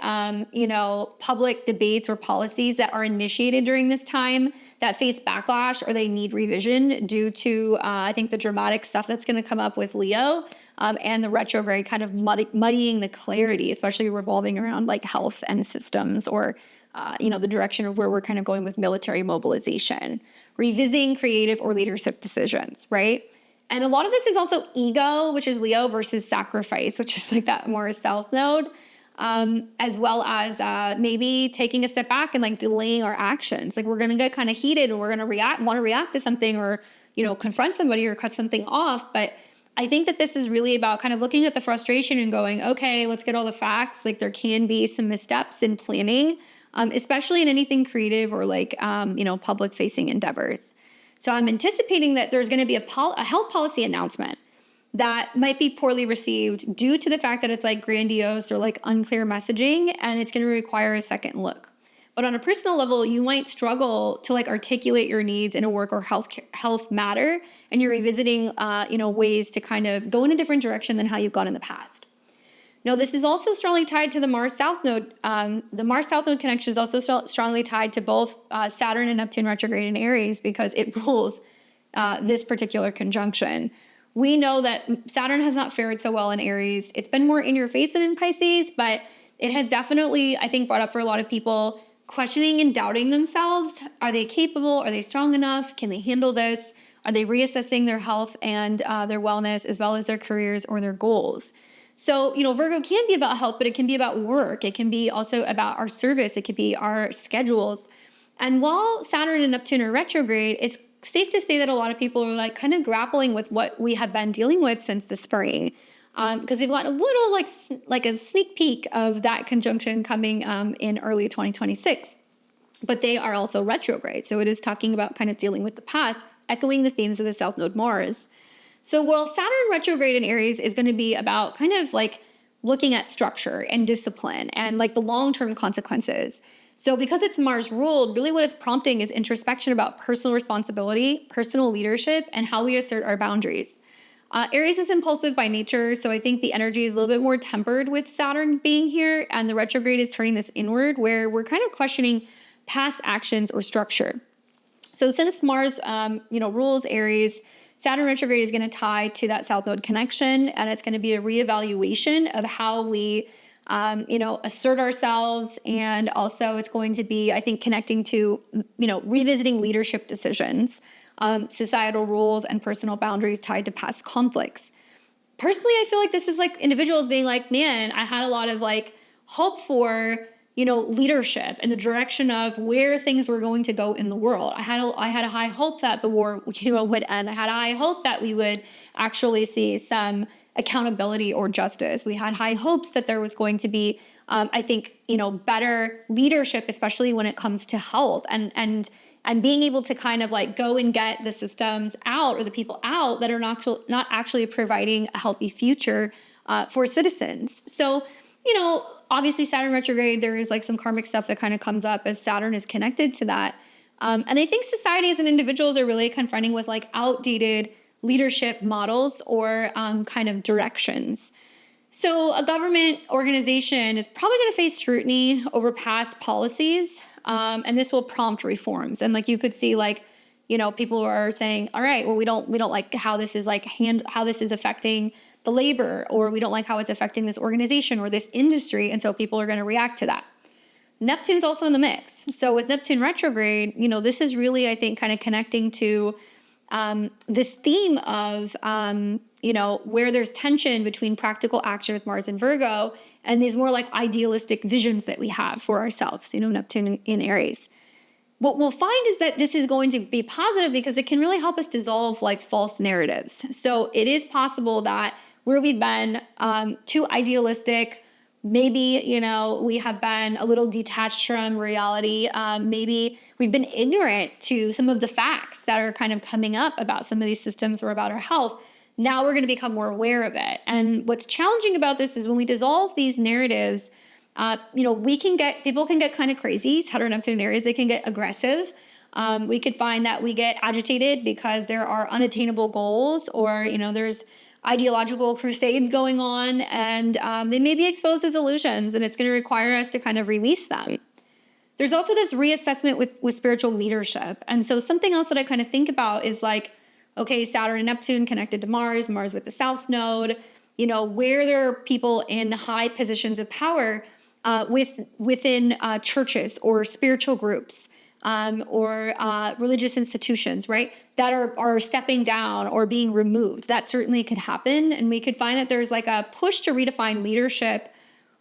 public debates or policies that are initiated during this time that face backlash or they need revision due to, I think, the dramatic stuff that's going to come up with Leo and the retrograde kind of muddying the clarity, especially revolving around like health and systems or, the direction of where we're kind of going with military mobilization, revisiting creative or leadership decisions, right? And a lot of this is also ego, which is Leo, versus sacrifice, which is like that more South Node, as well as maybe taking a step back and like delaying our actions. Like we're going to get kind of heated and we're going to want to react to something or, confront somebody or cut something off. But I think that this is really about kind of looking at the frustration and going, okay, let's get all the facts. Like there can be some missteps in planning, especially in anything creative or like, public facing endeavors. So I'm anticipating that there's going to be a health policy announcement that might be poorly received due to the fact that it's like grandiose or like unclear messaging, and it's going to require a second look. But on a personal level, you might struggle to like articulate your needs in a work or health matter, and you're revisiting, ways to kind of go in a different direction than how you've gone in the past. Now, this is also strongly tied to the Mars South Node. The Mars South Node connection is also strongly tied to both Saturn and Neptune retrograde in Aries because it rules this particular conjunction. We know that Saturn has not fared so well in Aries. It's been more in your face than in Pisces, but it has definitely, I think, brought up for a lot of people questioning and doubting themselves. Are they capable? Are they strong enough? Can they handle this? Are they reassessing their health and their wellness as well as their careers or their goals? So, Virgo can be about health, but it can be about work. It can be also about our service. It could be our schedules. And while Saturn and Neptune are retrograde, it's safe to say that a lot of people are like kind of grappling with what we have been dealing with since the spring. Because we've got a little like a sneak peek of that conjunction coming in early 2026. But they are also retrograde. So it is talking about kind of dealing with the past, echoing the themes of the South Node Mars. So while Saturn retrograde in Aries is going to be about kind of like looking at structure and discipline and like the long-term consequences. So because it's Mars ruled, really what it's prompting is introspection about personal responsibility, personal leadership, and how we assert our boundaries. Aries is impulsive by nature, so I think the energy is a little bit more tempered with Saturn being here, and the retrograde is turning this inward, where we're kind of questioning past actions or structure. So since Mars, rules Aries, Saturn retrograde is going to tie to that South Node connection, and it's going to be a reevaluation of how we, assert ourselves, and also it's going to be, I think, connecting to, revisiting leadership decisions, societal rules, and personal boundaries tied to past conflicts. Personally, I feel like this is like individuals being like, man, I had a lot of like hope for, leadership and the direction of where things were going to go in the world. I had a high hope that the war, would end. I had a high hope that we would actually see some accountability or justice. We had high hopes that there was going to be, better leadership, especially when it comes to health and being able to kind of like go and get the systems out or the people out that are not actually providing a healthy future for citizens. So, obviously Saturn retrograde, there is like some karmic stuff that kind of comes up as Saturn is connected to that. And I think societies and individuals are really confronting with like outdated leadership models or kind of directions. So a government organization is probably going to face scrutiny over past policies, and this will prompt reforms. And like you could see, like, people are saying, all right, well, we don't like how this is like how this is affecting the labor, or we don't like how it's affecting this organization or this industry, and so people are going to react to that. Neptune's also in the mix. So with Neptune retrograde, this is really, I think, kind of connecting to this theme of, where there's tension between practical action with Mars and Virgo and these more like idealistic visions that we have for ourselves, Neptune in Aries. What we'll find is that this is going to be positive because it can really help us dissolve like false narratives. So it is possible that where we've been too idealistic, maybe, we have been a little detached from reality. Maybe we've been ignorant to some of the facts that are kind of coming up about some of these systems or about our health. Now we're going to become more aware of it. And what's challenging about this is when we dissolve these narratives, people can get kind of crazy. Saturn, Neptune, and Aries, they can get aggressive. We could find that we get agitated because there are unattainable goals, or, there's ideological crusades going on, and they may be exposed as illusions, and it's going to require us to kind of release them. There's also this reassessment with spiritual leadership. And so something else that I kind of think about is like, okay, Saturn and Neptune connected to Mars with the South Node, where there are people in high positions of power within churches or spiritual groups, or religious institutions, right, that are stepping down or being removed. That certainly could happen. And we could find that there's like a push to redefine leadership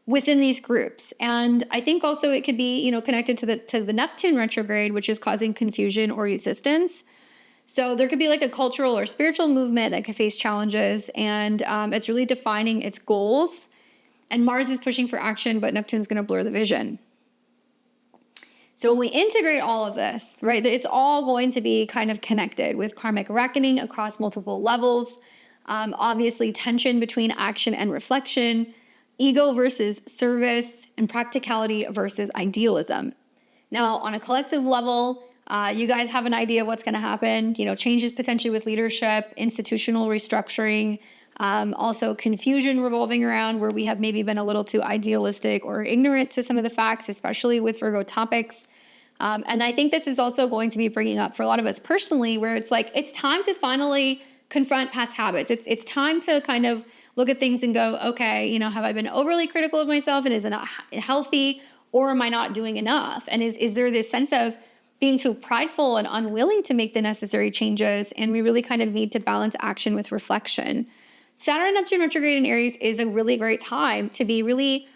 within these groups. And I think also it could be, connected to the Neptune retrograde, which is causing confusion or resistance. So there could be like a cultural or spiritual movement that could face challenges, and it's really defining its goals. And Mars is pushing for action, but Neptune's going to blur the vision. So when we integrate all of this, right, it's all going to be kind of connected with karmic reckoning across multiple levels. Obviously, tension between action and reflection, ego versus service, and practicality versus idealism. Now, on a collective level, you guys have an idea of what's going to happen. Changes potentially with leadership, institutional restructuring, also confusion revolving around where we have maybe been a little too idealistic or ignorant to some of the facts, especially with Virgo topics. And I think this is also going to be bringing up for a lot of us personally, where it's like, it's time to finally confront past habits. It's time to kind of look at things and go, okay, have I been overly critical of myself and is it not healthy, or am I not doing enough? And is there this sense of being too prideful and unwilling to make the necessary changes? And we really kind of need to balance action with reflection. Saturn and Neptune retrograde in Aries is a really great time to be really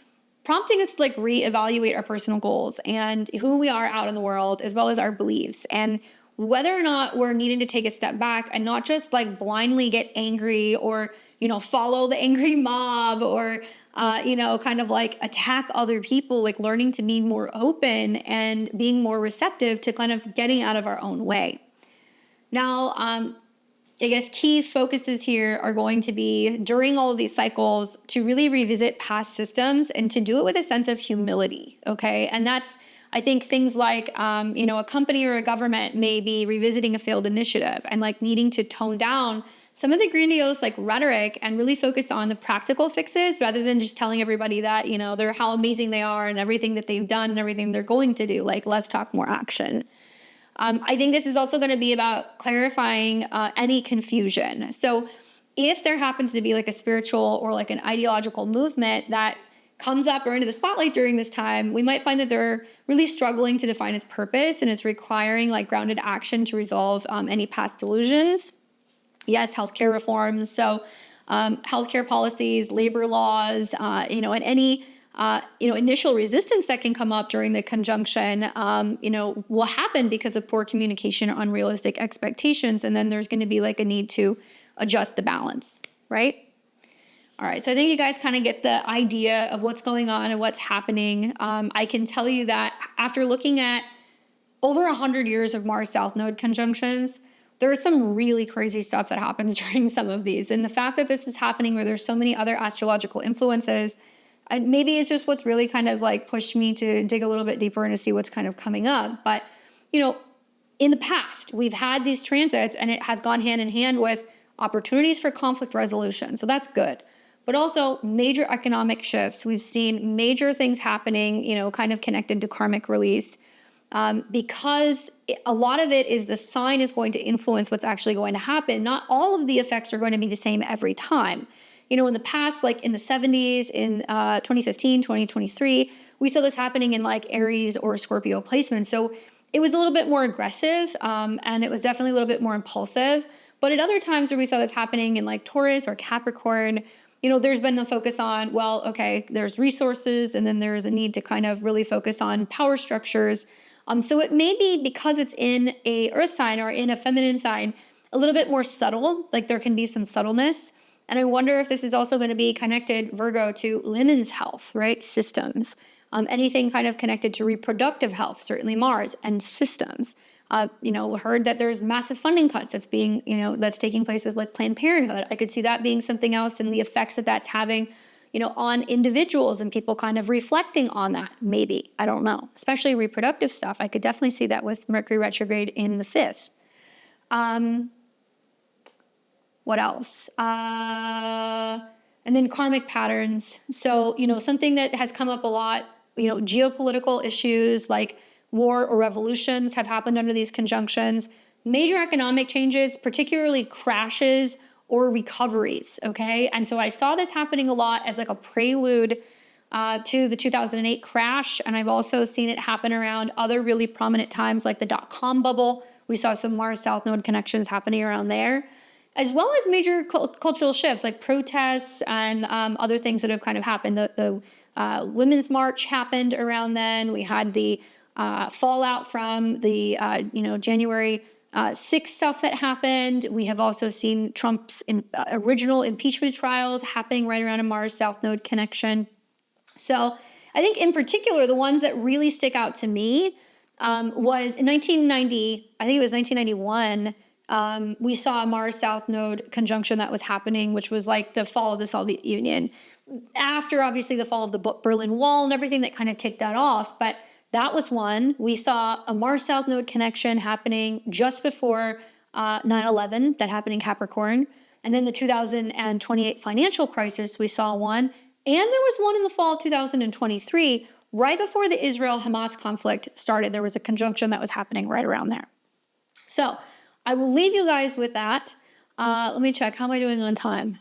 prompting us to like reevaluate our personal goals and who we are out in the world, as well as our beliefs, and whether or not we're needing to take a step back and not just like blindly get angry or, follow the angry mob or, kind of like attack other people, like learning to be more open and being more receptive to kind of getting out of our own way. Now, I guess key focuses here are going to be during all of these cycles to really revisit past systems and to do it with a sense of humility. Okay. And that's, I think things like, a company or a government may be revisiting a failed initiative and like needing to tone down some of the grandiose like rhetoric and really focus on the practical fixes rather than just telling everybody that, they're how amazing they are and everything that they've done and everything they're going to do. Like, let's talk more action. I think this is also going to be about clarifying any confusion. So if there happens to be like a spiritual or like an ideological movement that comes up or into the spotlight during this time, we might find that they're really struggling to define its purpose and it's requiring like grounded action to resolve any past delusions. Yes, healthcare reforms. So healthcare policies, labor laws, and any initial resistance that can come up during the conjunction, will happen because of poor communication or unrealistic expectations. And then there's going to be like a need to adjust the balance, right? All right, so I think you guys kind of get the idea of what's going on and what's happening. I can tell you that after looking at over 100 years of Mars South Node conjunctions, there's some really crazy stuff that happens during some of these. And the fact that this is happening where there's so many other astrological influences, maybe it's just what's really kind of like pushed me to dig a little bit deeper and to see what's kind of coming up. But, in the past, we've had these transits and it has gone hand in hand with opportunities for conflict resolution. So that's good. But also major economic shifts. We've seen major things happening, kind of connected to karmic release. Because a lot of it is the sign is going to influence what's actually going to happen. Not all of the effects are going to be the same every time. In the past, like in the 70s, in 2015, 2023, we saw this happening in like Aries or Scorpio placements. So it was a little bit more aggressive and it was definitely a little bit more impulsive. But at other times where we saw this happening in like Taurus or Capricorn, there's been the focus on, well, okay, there's resources and then there's a need to kind of really focus on power structures. So it may be because it's in a earth sign or in a feminine sign, a little bit more subtle, like there can be some subtleness. And I wonder if this is also going to be connected, Virgo, to women's health, right? Systems. Anything kind of connected to reproductive health, certainly Mars, and systems. Heard that there's massive funding cuts that's being, that's taking place with like Planned Parenthood. I could see that being something else and the effects that that's having, on individuals and people kind of reflecting on that, maybe. I don't know. Especially reproductive stuff. I could definitely see that with Mercury retrograde in the 5th. What else? And then karmic patterns. So, something that has come up a lot, geopolitical issues like war or revolutions have happened under these conjunctions. Major economic changes, particularly crashes or recoveries, okay? And so I saw this happening a lot as like a prelude to the 2008 crash. And I've also seen it happen around other really prominent times like the dot-com bubble. We saw some Mars South Node connections happening around there, as well as major cultural shifts like protests and other things that have kind of happened. The Women's March happened around then. We had the fallout from the January 6th stuff that happened. We have also seen Trump's original impeachment trials happening right around a Mars South Node connection. So I think in particular, the ones that really stick out to me was in 1990, I think it was 1991, we saw a Mars South Node conjunction that was happening, which was like the fall of the Soviet Union. After obviously the fall of the Berlin Wall and everything that kind of kicked that off, but that was one. We saw a Mars South Node connection happening just before 9/11 that happened in Capricorn. And then the 2028 financial crisis, we saw one. And there was one in the fall of 2023, right before the Israel-Hamas conflict started. There was a conjunction that was happening right around there. So I will leave you guys with that. Let me check. How am I doing on time?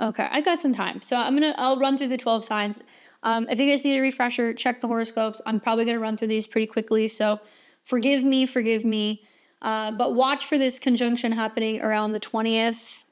Okay, I got some time. So I'll run through the 12 signs. If you guys need a refresher, check the horoscopes. I'm probably going to run through these pretty quickly, so forgive me. But watch for this conjunction happening around the 20th,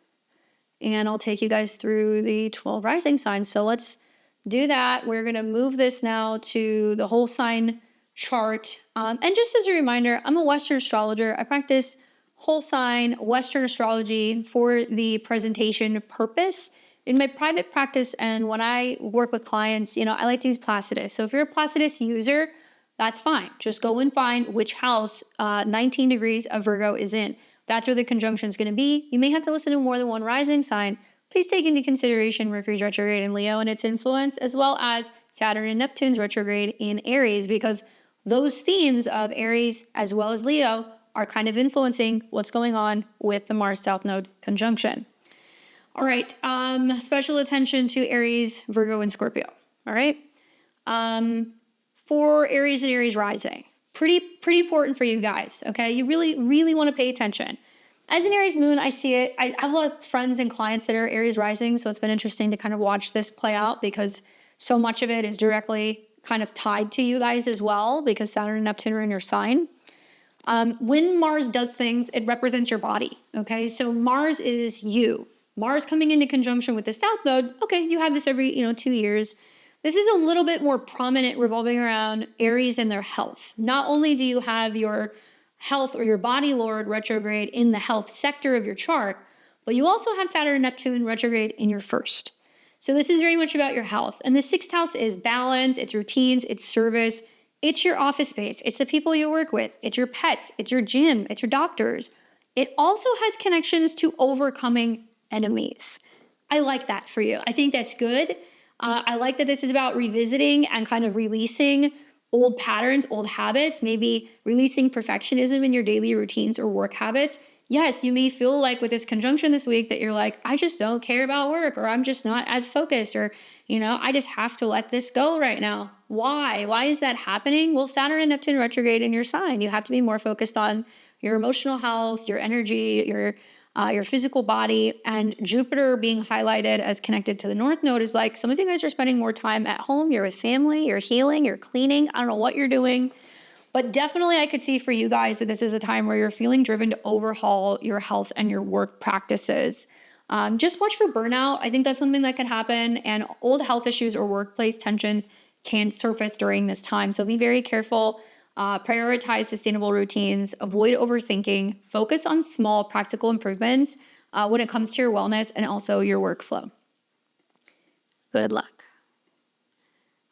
and I'll take you guys through the 12 rising signs. So let's do that. We're going to move this now to the whole sign chart. And just as a reminder, I'm a Western astrologer. I practice whole sign Western astrology for the presentation purpose. In my private practice and when I work with clients, I like to use Placidus. So if you're a Placidus user, that's fine. Just go and find which house 19 degrees of Virgo is in. That's where the conjunction is going to be. You may have to listen to more than one rising sign. Please take into consideration Mercury's retrograde in Leo and its influence, as well as Saturn and Neptune's retrograde in Aries, because those themes of Aries as well as Leo are kind of influencing what's going on with the Mars South Node conjunction. All right, special attention to Aries, Virgo, and Scorpio. All right, for Aries and Aries rising, pretty important for you guys. Okay, you really want to pay attention. As an Aries moon, I see it. I have a lot of friends and clients that are Aries rising, so it's been interesting to kind of watch this play out because so much of it is directly kind of tied to you guys as well, because Saturn and Neptune are in your sign. When Mars does things, it represents your body, okay? So Mars is you. Mars coming into conjunction with the South Node, okay, you have this every, 2 years. This is a little bit more prominent revolving around Aries and their health. Not only do you have your health or your body lord retrograde in the health sector of your chart, but you also have Saturn and Neptune retrograde in your first. So this is very much about your health. And the sixth house is balance, it's routines, it's service, it's your office space, it's the people you work with, it's your pets, it's your gym, it's your doctors. It also has connections to overcoming enemies. I like that for you. I think that's good. I like that this is about revisiting and kind of releasing old patterns, old habits, maybe releasing perfectionism in your daily routines or work habits. Yes, you may feel like with this conjunction this week that you're like, I just don't care about work, or I'm just not as focused, or, I just have to let this go right now. Why? Why is that happening? Well, Saturn and Neptune retrograde in your sign. You have to be more focused on your emotional health, your energy, your physical body, and Jupiter being highlighted as connected to the North Node is like some of you guys are spending more time at home. You're with family, you're healing, you're cleaning. I don't know what you're doing, but definitely I could see for you guys that this is a time where you're feeling driven to overhaul your health and your work practices. Just watch for burnout. I think that's something that could happen, and old health issues or workplace tensions can surface during this time. So be very careful. Prioritize sustainable routines, avoid overthinking, focus on small practical improvements when it comes to your wellness and also your workflow. Good luck.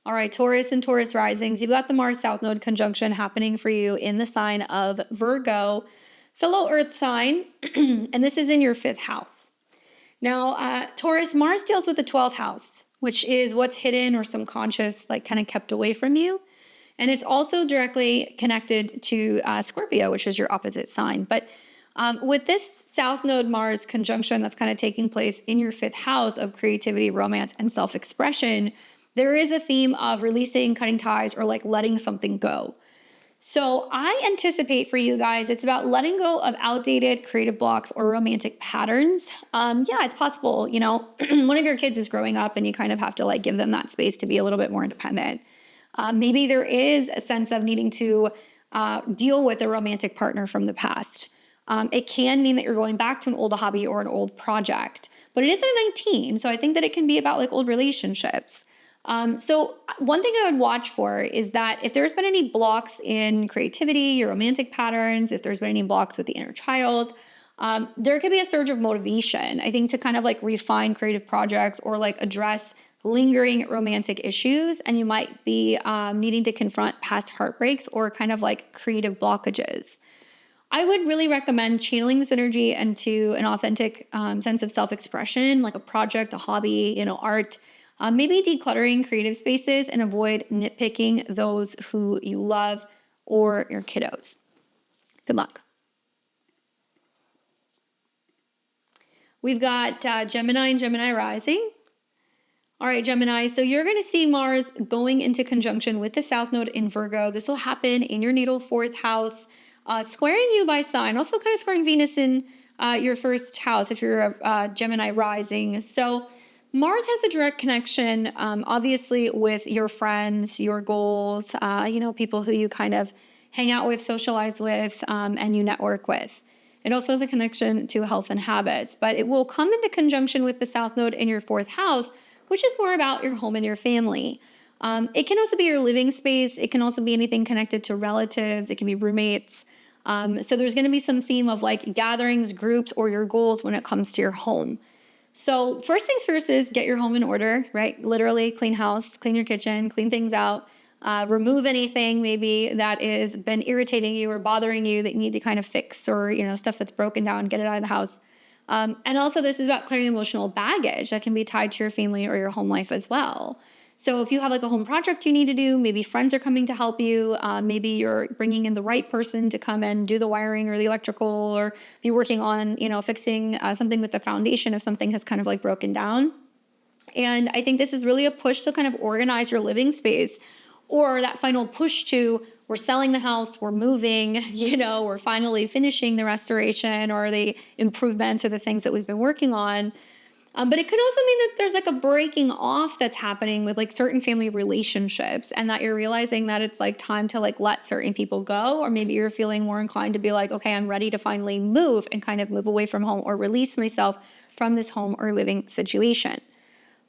All right, Taurus and Taurus risings, you've got the Mars South Node conjunction happening for you in the sign of Virgo, fellow Earth sign, and this is in your 5th house. Now, Taurus, Mars deals with the 12th house, which is what's hidden or subconscious, like kind of kept away from you. And it's also directly connected to Scorpio, which is your opposite sign. But with this South Node Mars conjunction that's kind of taking place in your 5th house of creativity, romance, and self-expression, there is a theme of releasing, cutting ties, or like letting something go. So I anticipate for you guys, it's about letting go of outdated creative blocks or romantic patterns. Yeah, it's possible, one of your kids is growing up and you kind of have to like give them that space to be a little bit more independent. Maybe there is a sense of needing to deal with a romantic partner from the past. It can mean that you're going back to an old hobby or an old project, but it is at 19. So I think that it can be about like old relationships. So one thing I would watch for is that if there's been any blocks in creativity, your romantic patterns, if there's been any blocks with the inner child, there could be a surge of motivation, I think, to kind of like refine creative projects or like address lingering romantic issues. And you might be needing to confront past heartbreaks or kind of like creative blockages. I would really recommend channeling this energy into an authentic sense of self-expression, like a project, a hobby, art. Maybe decluttering creative spaces and avoid nitpicking those who you love or your kiddos. Good luck. We've got Gemini and Gemini rising. All right, Gemini, so you're going to see Mars going into conjunction with the South Node in Virgo. This will happen in your natal 4th house, squaring you by sign, also kind of squaring Venus in your 1st house if you're a Gemini rising. So Mars has a direct connection, obviously, with your friends, your goals, people who you kind of hang out with, socialize with, and you network with. It also has a connection to health and habits, but it will come into conjunction with the South Node in your 4th house, which is more about your home and your family. It can also be your living space. It can also be anything connected to relatives. It can be roommates. So there's going to be some theme of like gatherings, groups, or your goals when it comes to your home. So first things first is get your home in order, right? Literally clean house, clean your kitchen, clean things out. remove anything maybe that is been irritating you or bothering you that you need to kind of fix, or, stuff that's broken down, get it out of the house. And also this is about clearing emotional baggage that can be tied to your family or your home life as well. So if you have like a home project you need to do, maybe friends are coming to help you, maybe you're bringing in the right person to come and do the wiring or the electrical, or be working on, fixing something with the foundation if something has kind of like broken down. And I think this is really a push to kind of organize your living space, or that final push to, we're selling the house, we're moving, we're finally finishing the restoration or the improvements or the things that we've been working on. But it could also mean that there's like a breaking off that's happening with like certain family relationships, and that you're realizing that it's like time to like let certain people go, or maybe you're feeling more inclined to be like, okay, I'm ready to finally move and kind of move away from home or release myself from this home or living situation.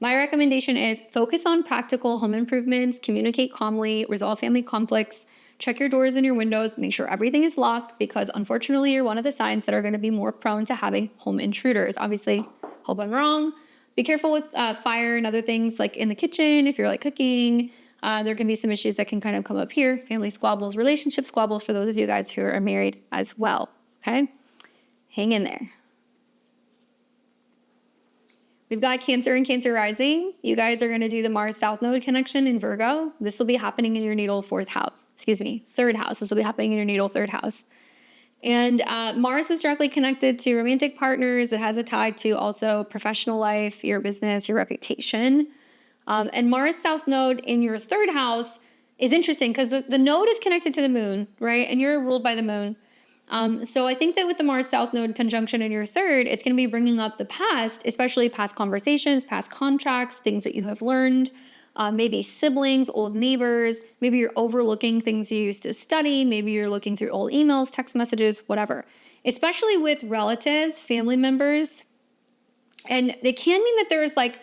My recommendation is focus on practical home improvements, communicate calmly, resolve family conflicts, check your doors and your windows, make sure everything is locked, because unfortunately you're one of the signs that are going to be more prone to having home intruders. Obviously, hope I'm wrong. Be careful with fire and other things like in the kitchen if you're like cooking. There can be some issues that can kind of come up here. Family squabbles, relationship squabbles for those of you guys who are married as well. Okay? Hang in there. We've got Cancer and Cancer rising. You guys are going to do the Mars South Node connection in Virgo. This will be happening in your natal third house. This will be happening in your natal third house. And Mars is directly connected to romantic partners. It has a tie to also professional life, your business, your reputation. And Mars South Node in your third house is interesting because the node is connected to the moon, right? And you're ruled by the moon. So I think that with the Mars South Node conjunction in your third, it's going to be bringing up the past, especially past conversations, past contracts, things that you have learned, maybe siblings, old neighbors, maybe you're overlooking things you used to study, maybe you're looking through old emails, text messages, whatever, especially with relatives, family members. And it can mean that there's like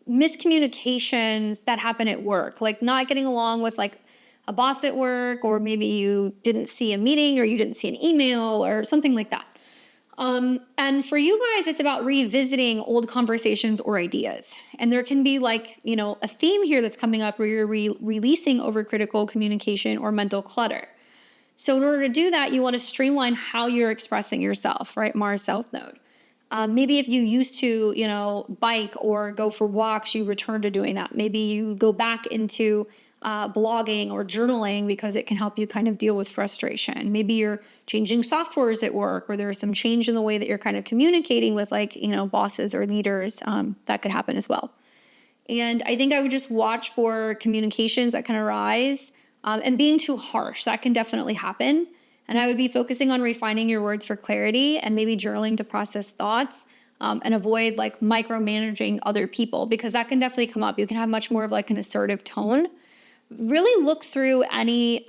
miscommunications that happen at work, like not getting along with like a boss at work, or maybe you didn't see a meeting or you didn't see an email or something like that. And for you guys, it's about revisiting old conversations or ideas. And there can be like, a theme here that's coming up where you're releasing overcritical communication or mental clutter. So in order to do that, you want to streamline how you're expressing yourself, right? Mars South Node. Maybe if you used to, bike or go for walks, you return to doing that. Maybe you go back into blogging or journaling because it can help you kind of deal with frustration. Maybe you're changing softwares at work, or there's some change in the way that you're kind of communicating with bosses or leaders. That could happen as well. And I think I would just watch for communications that can arise and being too harsh. That can definitely happen. And I would be focusing on refining your words for clarity and maybe journaling to process thoughts and avoid like micromanaging other people, because that can definitely come up. You can have much more of like an assertive tone. Really look through any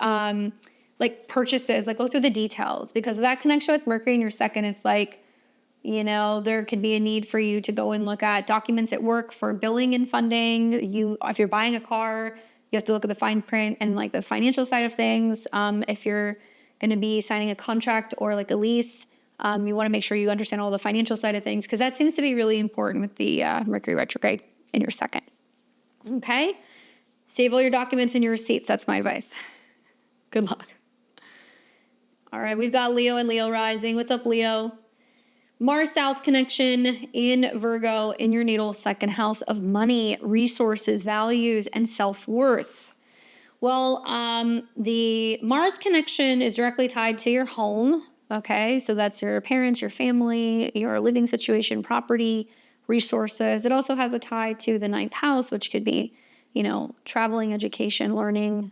purchases, like go through the details, because of that connection with Mercury in your second, it's like, there could be a need for you to go and look at documents at work for billing and funding. If you're buying a car, you have to look at the fine print and like the financial side of things. If you're going to be signing a contract or like a lease, you want to make sure you understand all the financial side of things, because that seems to be really important with the Mercury retrograde in your second. Okay? Save all your documents and your receipts. That's my advice. Good luck. All right, we've got Leo and Leo rising. What's up, Leo? Mars South connection in Virgo in your natal second house of money, resources, values, and self-worth. Well, the Mars connection is directly tied to your home. Okay, so that's your parents, your family, your living situation, property, resources. It also has a tie to the ninth house, which could be traveling, education, learning,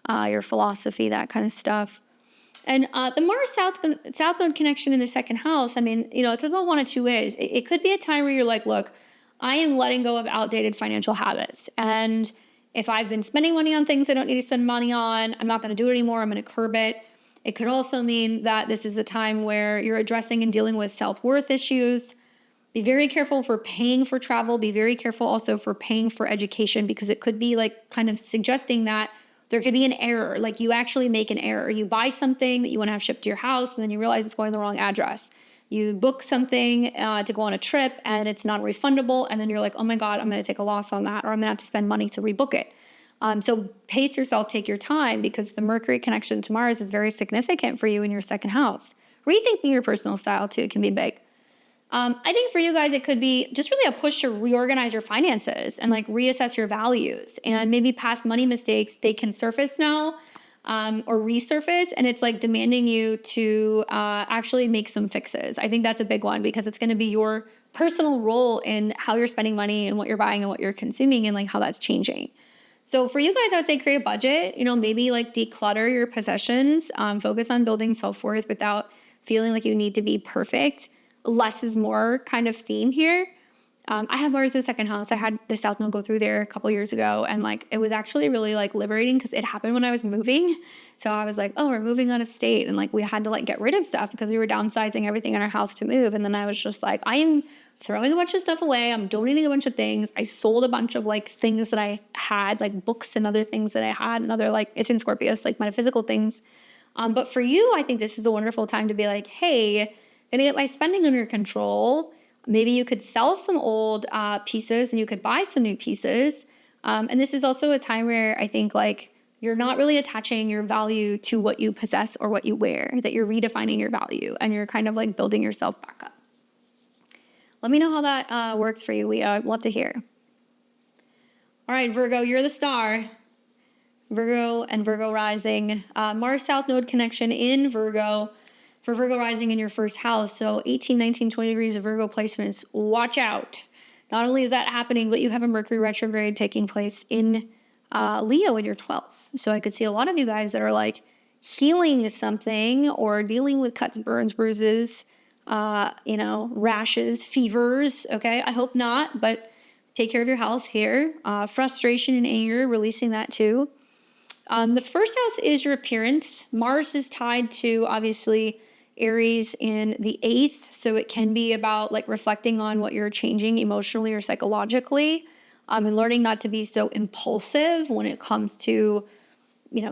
your philosophy, that kind of stuff. And the Mars South Node connection in the second house, it could go one of two ways. It could be a time where you're like, look, I am letting go of outdated financial habits. And if I've been spending money on things I don't need to spend money on, I'm not going to do it anymore. I'm going to curb it. It could also mean that this is a time where you're addressing and dealing with self-worth issues. Be very careful for paying for travel. Be very careful also for paying for education, because it could be like kind of suggesting that there could be an error. Like you actually make an error. You buy something that you want to have shipped to your house, and then you realize it's going to the wrong address. You book something to go on a trip and it's not refundable. And then you're like, oh my God, I'm going to take a loss on that, or I'm going to have to spend money to rebook it. So pace yourself, take your time, because the Mercury connection to Mars is very significant for you in your second house. Rethinking your personal style too can be big. I think for you guys, it could be just really a push to reorganize your finances and like reassess your values, and maybe past money mistakes, they can surface now or resurface, and it's like demanding you to actually make some fixes. I think that's a big one, because it's going to be your personal role in how you're spending money and what you're buying and what you're consuming and like how that's changing. So for you guys, I would say create a budget, maybe like declutter your possessions, focus on building self-worth without feeling like you need to be perfect. Less is more kind of theme here. I have Mars in the second house. I had the South Node go through there a couple years ago, and like it was actually really like liberating, because it happened when I was moving. So I was like, oh, we're moving out of state, and like we had to like get rid of stuff because we were downsizing everything in our house to move. And then I was just like, I am throwing a bunch of stuff away. I'm donating a bunch of things. I sold a bunch of like things that I had, like books and other things that I had, and other like, it's in Scorpio, so like metaphysical things. But for you, I think this is a wonderful time to be like, hey, I'm gonna get my spending under control. Maybe you could sell some old pieces and you could buy some new pieces. And this is also a time where I think like you're not really attaching your value to what you possess or what you wear, that you're redefining your value and you're kind of like building yourself back up. Let me know how that works for you, Leo. I'd love to hear. All right, Virgo, you're the star. Virgo and Virgo rising. Mars South Node connection in Virgo. For Virgo rising in your first house, so 18, 19, 20 degrees of Virgo placements, watch out. Not only is that happening, but you have a Mercury retrograde taking place in Leo in your 12th. So I could see a lot of you guys that are like healing something or dealing with cuts, burns, bruises, rashes, fevers, okay? I hope not, but take care of your health here. Frustration and anger, releasing that too. The first house is your appearance. Mars is tied to, obviously, Aries in the 8th, so it can be about like reflecting on what you're changing emotionally or psychologically, and learning not to be so impulsive when it comes to,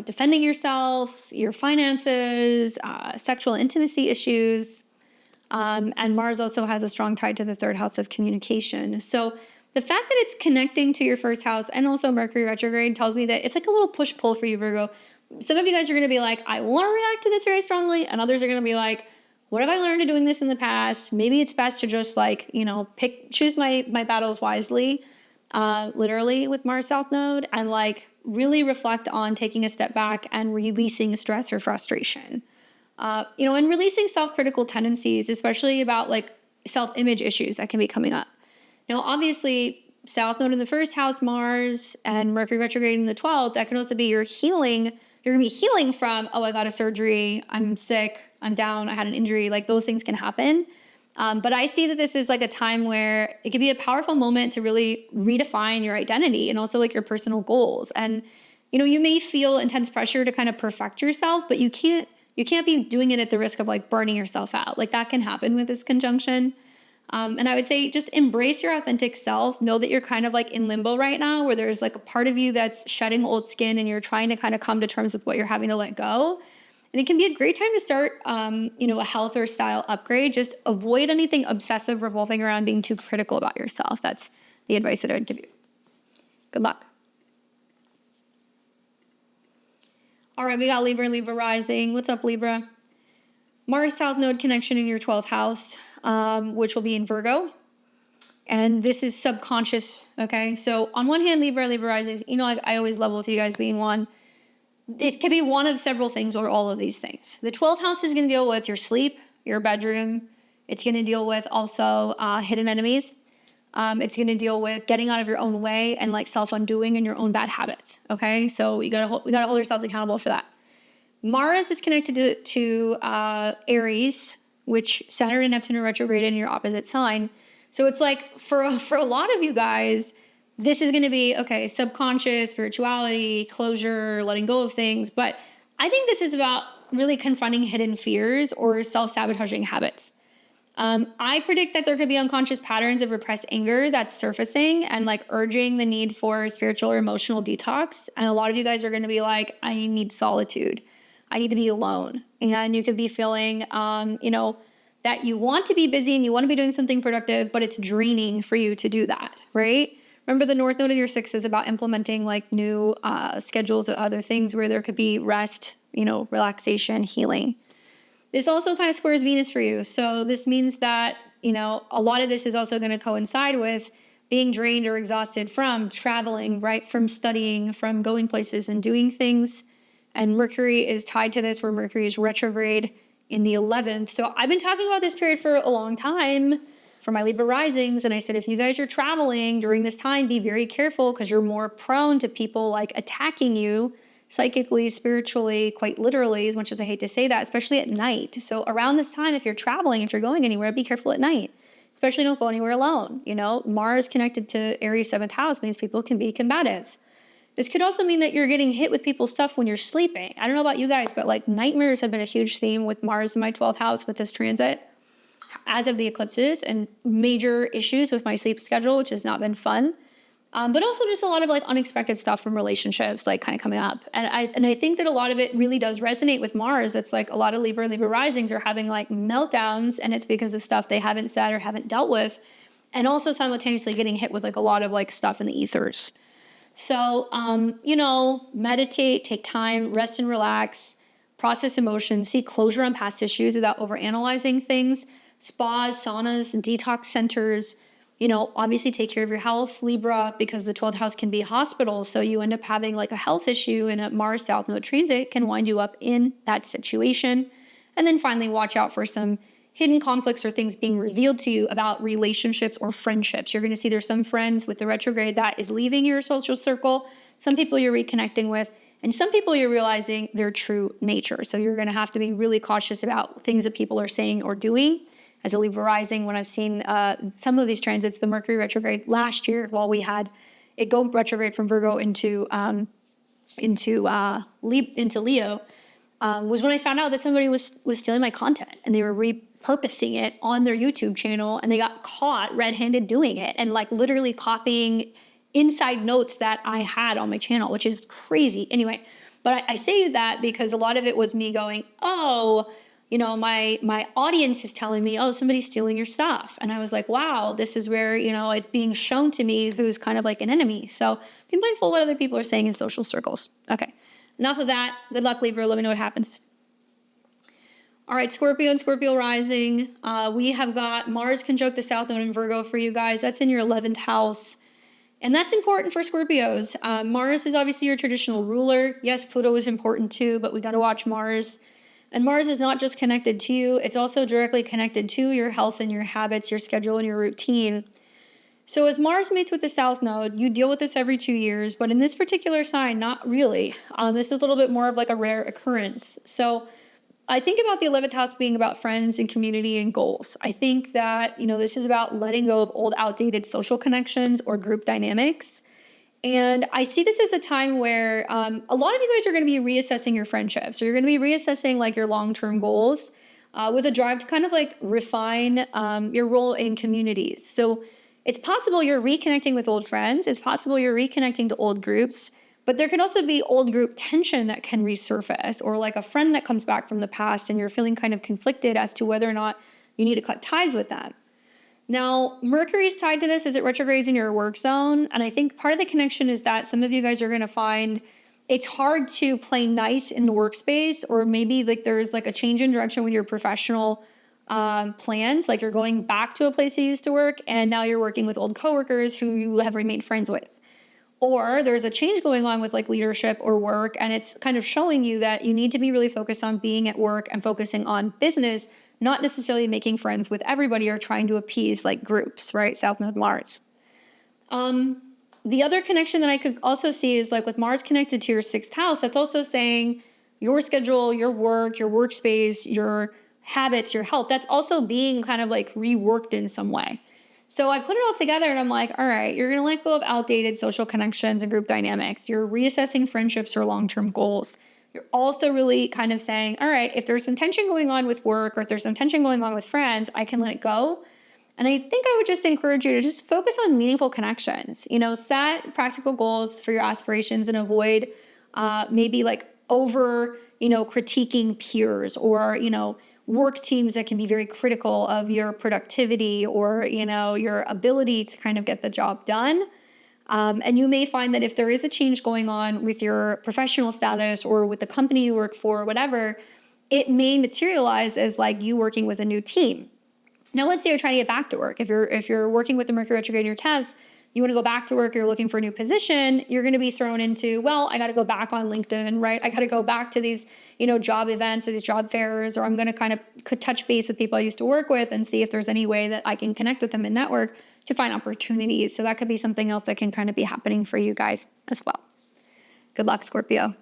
defending yourself, your finances, sexual intimacy issues. And Mars also has a strong tie to the third house of communication. So the fact that it's connecting to your first house and also Mercury retrograde tells me that it's like a little push-pull for you, Virgo. Some of you guys are going to be like, I want to react to this very strongly. And others are going to be like, what have I learned to doing this in the past? Maybe it's best to just like, choose my battles wisely, literally with Mars South Node, and like really reflect on taking a step back and releasing stress or frustration. And releasing self-critical tendencies, especially about like self-image issues that can be coming up. Now, obviously, South Node in the first house, Mars, and Mercury retrograde in the 12th, that can also be your healing. You're going to be healing from, I got a surgery, I'm sick, I'm down, I had an injury. Like those things can happen. But I see that this is like a time where it could be a powerful moment to really redefine your identity and also like your personal goals. And, you may feel intense pressure to kind of perfect yourself, but you can't be doing it at the risk of like burning yourself out. Like that can happen with this conjunction. And I would say just embrace your authentic self. Know that you're kind of like in limbo right now, where there's like a part of you that's shedding old skin and you're trying to kind of come to terms with what you're having to let go. And it can be a great time to start, a health or style upgrade. Just avoid anything obsessive revolving around being too critical about yourself. That's the advice that I would give you. Good luck. All right, we got Libra and Libra rising. What's up, Libra? Mars South Node connection in your 12th house, which will be in Virgo. And this is subconscious, okay? So on one hand, Libra rising, I always level with you guys being one. It could be one of several things or all of these things. The 12th house is going to deal with your sleep, your bedroom. It's going to deal with also hidden enemies. It's going to deal with getting out of your own way and like self-undoing and your own bad habits, okay? So we gotta hold ourselves accountable for that. Mars is connected to Aries, which Saturn and Neptune are retrograde in your opposite sign. So it's like for a lot of you guys, this is going to be, okay, subconscious, spirituality, closure, letting go of things. But I think this is about really confronting hidden fears or self-sabotaging habits. I predict that there could be unconscious patterns of repressed anger that's surfacing and like urging the need for spiritual or emotional detox. And a lot of you guys are going to be like, I need solitude. I need to be alone. And you could be feeling, that you want to be busy and you want to be doing something productive, but it's draining for you to do that, right? Remember, the North Node in your 6th is about implementing like new schedules or other things where there could be rest, relaxation, healing. This also kind of squares Venus for you. So this means that, a lot of this is also going to coincide with being drained or exhausted from traveling, right? From studying, from going places and doing things. And Mercury is tied to this, where Mercury is retrograde in the 11th. So I've been talking about this period for a long time for my Libra risings. And I said, if you guys are traveling during this time, be very careful, because you're more prone to people like attacking you psychically, spiritually, quite literally, as much as I hate to say that, especially at night. So around this time, if you're traveling, if you're going anywhere, be careful at night. Especially don't go anywhere alone. Mars connected to Aries 7th house means people can be combative. This could also mean that you're getting hit with people's stuff when you're sleeping. I don't know about you guys, but like nightmares have been a huge theme with Mars in my 12th house with this transit, as of the eclipses, and major issues with my sleep schedule, which has not been fun. But also just a lot of like unexpected stuff from relationships, like kind of coming up. And I think that a lot of it really does resonate with Mars. It's like a lot of Libra risings are having like meltdowns, and it's because of stuff they haven't said or haven't dealt with. And also simultaneously getting hit with like a lot of like stuff in the ethers. So, meditate, take time, rest and relax, process emotions, seek closure on past issues without overanalyzing things. Spas, saunas, detox centers. Obviously take care of your health, Libra, because the 12th house can be hospitals. So you end up having like a health issue, and a Mars South Node transit can wind you up in that situation. And then finally, watch out for some hidden conflicts or things being revealed to you about relationships or friendships. You're going to see there's some friends with the retrograde that is leaving your social circle, some people you're reconnecting with, and some people you're realizing their true nature. So you're going to have to be really cautious about things that people are saying or doing. As a Libra rising, when I've seen some of these transits, the Mercury retrograde last year, while we had it go retrograde from Virgo into Leo, was when I found out that somebody was stealing my content, and they were repurposing it on their YouTube channel, and they got caught red-handed doing it, and like literally copying inside notes that I had on my channel, which is crazy. Anyway, but I say that because a lot of it was me going, my audience is telling me, somebody's stealing your stuff. And I was like, wow, this is where, it's being shown to me who's kind of like an enemy. So be mindful what other people are saying in social circles. Okay, enough of that. Good luck, Libra. Let me know what happens. All right, Scorpio and Scorpio rising. We have got Mars conjunct the South Node in Virgo for you guys. That's in your 11th house. And that's important for Scorpios. Mars is obviously your traditional ruler. Yes, Pluto is important too, but we got to watch Mars. And Mars is not just connected to you, it's also directly connected to your health and your habits, your schedule and your routine. So as Mars mates with the South Node, you deal with this every 2 years, but in this particular sign, not really. This is a little bit more of like a rare occurrence. So I think about the 11th house being about friends and community and goals. I think that, this is about letting go of old, outdated social connections or group dynamics. And I see this as a time where a lot of you guys are going to be reassessing your friendships. So you're going to be reassessing like your long-term goals with a drive to kind of like refine your role in communities. So it's possible you're reconnecting with old friends. It's possible you're reconnecting to old groups. But there can also be old group tension that can resurface, or like a friend that comes back from the past and you're feeling kind of conflicted as to whether or not you need to cut ties with them. Now, Mercury is tied to this as it retrogrades in your work zone. And I think part of the connection is that some of you guys are going to find it's hard to play nice in the workspace, or maybe like there's like a change in direction with your professional plans. Like you're going back to a place you used to work, and now you're working with old coworkers who you have remained friends with. Or there's a change going on with like leadership or work, and it's kind of showing you that you need to be really focused on being at work and focusing on business, not necessarily making friends with everybody or trying to appease like groups, right? South Node Mars. The other connection that I could also see is like with Mars connected to your 6th house, that's also saying your schedule, your work, your workspace, your habits, your health, that's also being kind of like reworked in some way. So I put it all together and I'm like, all right, you're going to let go of outdated social connections and group dynamics. You're reassessing friendships or long-term goals. You're also really kind of saying, all right, if there's some tension going on with work, or if there's some tension going on with friends, I can let it go. And I think I would just encourage you to just focus on meaningful connections. Set practical goals for your aspirations and avoid maybe like over, critiquing peers or, work teams that can be very critical of your productivity or, your ability to kind of get the job done. And you may find that if there is a change going on with your professional status or with the company you work for, or whatever, it may materialize as like you working with a new team. Now, let's say you're trying to get back to work. If you're working with the Mercury retrograde in your 10th, you want to go back to work, you're looking for a new position, you're going to be thrown into, well, I got to go back on LinkedIn, right? I got to go back to these, job events or these job fairs, or I'm going to kind of touch base with people I used to work with and see if there's any way that I can connect with them and network to find opportunities. So that could be something else that can kind of be happening for you guys as well. Good luck, Scorpio.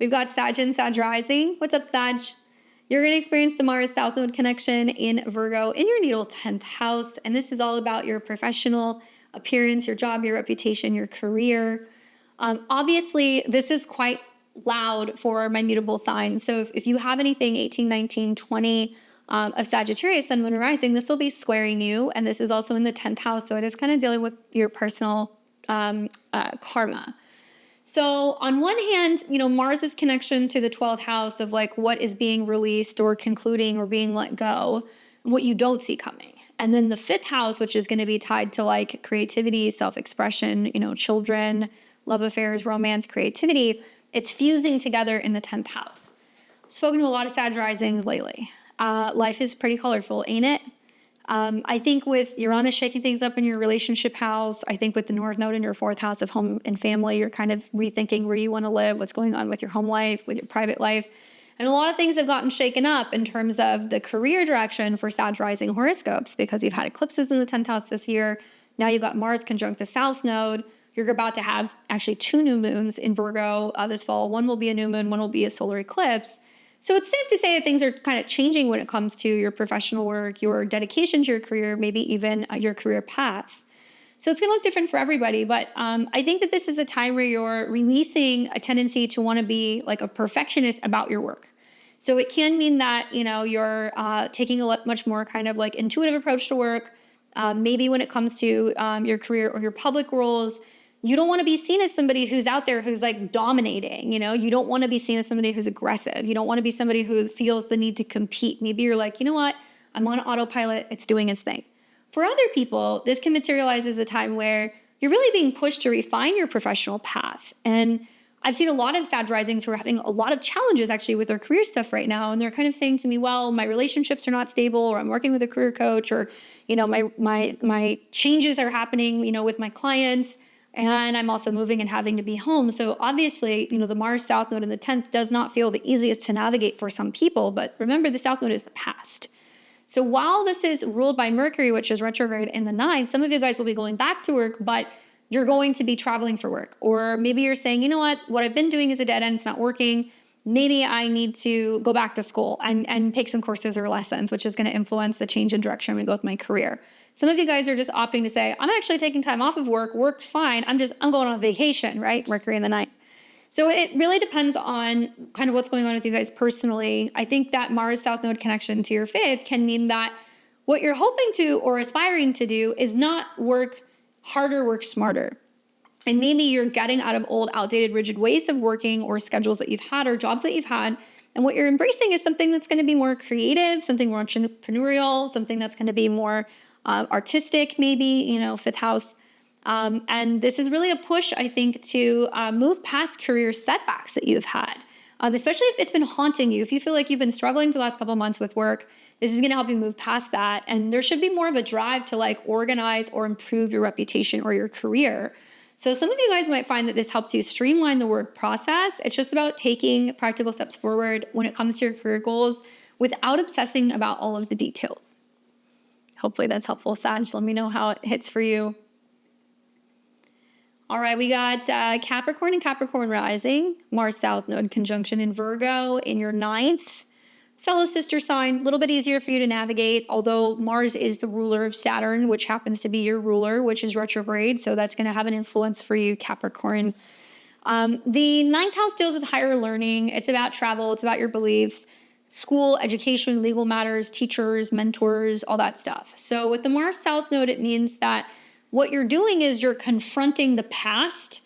We've got Sag and Sag rising. What's up, Sag? You're going to experience the Mars South Node connection in Virgo in your natal 10th house. And this is all about your professional appearance, your job, your reputation, your career. Obviously, this is quite loud for my mutable signs. So if you have anything 18, 19, 20 of Sagittarius, Sun, Moon, and Rising, this will be squaring you. And this is also in the 10th house. So it is kind of dealing with your personal karma. So on one hand, Mars's connection to the 12th house of like what is being released or concluding or being let go, what you don't see coming. And then the 5th house, which is going to be tied to like creativity, self-expression, children, love affairs, romance, creativity, it's fusing together in the 10th house. I've spoken to a lot of Sag risings lately. Life is pretty colorful, ain't it? I think with Uranus shaking things up in your relationship house, I think with the North Node in your 4th house of home and family, you're kind of rethinking where you want to live, what's going on with your home life, with your private life. And a lot of things have gotten shaken up in terms of the career direction for Sag rising horoscopes because you've had eclipses in the 10th house this year. Now you've got Mars conjunct the South Node. You're about to have actually 2 new moons in Virgo this fall. One will be a new moon, one will be a solar eclipse. So it's safe to say that things are kind of changing when it comes to your professional work, your dedication to your career, maybe even your career path. So it's going to look different for everybody. But I think that this is a time where you're releasing a tendency to want to be like a perfectionist about your work. So it can mean that, you're taking a much more kind of like intuitive approach to work. Maybe when it comes to your career or your public roles, you don't want to be seen as somebody who's out there who's like dominating, you don't want to be seen as somebody who's aggressive. You don't want to be somebody who feels the need to compete. Maybe you're like, you know what? I'm on autopilot. It's doing its thing. For other people, this can materialize as a time where you're really being pushed to refine your professional path. And I've seen a lot of Sag risings who are having a lot of challenges actually with their career stuff right now. And they're kind of saying to me, well, my relationships are not stable, or I'm working with a career coach, or, my changes are happening, with my clients. And I'm also moving and having to be home. So obviously, the Mars South Node in the 10th does not feel the easiest to navigate for some people. But remember, the South Node is the past. So while this is ruled by Mercury, which is retrograde in the 9th, some of you guys will be going back to work, but you're going to be traveling for work. Or maybe you're saying, you know what I've been doing is a dead end. It's not working. Maybe I need to go back to school and take some courses or lessons, which is going to influence the change in direction I'm going to go with my career. Some of you guys are just opting to say, I'm actually taking time off of work. Work's fine. I'm going on vacation, right? Mercury in the 9th. So it really depends on kind of what's going on with you guys personally. I think that Mars South Node connection to your 5th can mean that what you're hoping to or aspiring to do is not work harder, work smarter. And maybe you're getting out of old, outdated, rigid ways of working or schedules that you've had or jobs that you've had. And what you're embracing is something that's going to be more creative, something more entrepreneurial, something that's going to be more artistic, maybe, 5th house. And this is really a push, I think, to move past career setbacks that you've had, especially if it's been haunting you. If you feel like you've been struggling for the last couple of months with work, this is going to help you move past that. And there should be more of a drive to like organize or improve your reputation or your career. So some of you guys might find that this helps you streamline the work process. It's just about taking practical steps forward when it comes to your career goals without obsessing about all of the details. Hopefully that's helpful, Sag. Let me know how it hits for you. All right, we got Capricorn and Capricorn rising, Mars South Node conjunction in Virgo in your 9th. Fellow sister sign, a little bit easier for you to navigate, although Mars is the ruler of Saturn, which happens to be your ruler, which is retrograde. So that's going to have an influence for you, Capricorn. The 9th house deals with higher learning. It's about travel. It's about your beliefs. School, education, legal matters, teachers, mentors, all that stuff. So with the Mars South Node, it means that what you're doing is you're confronting the past,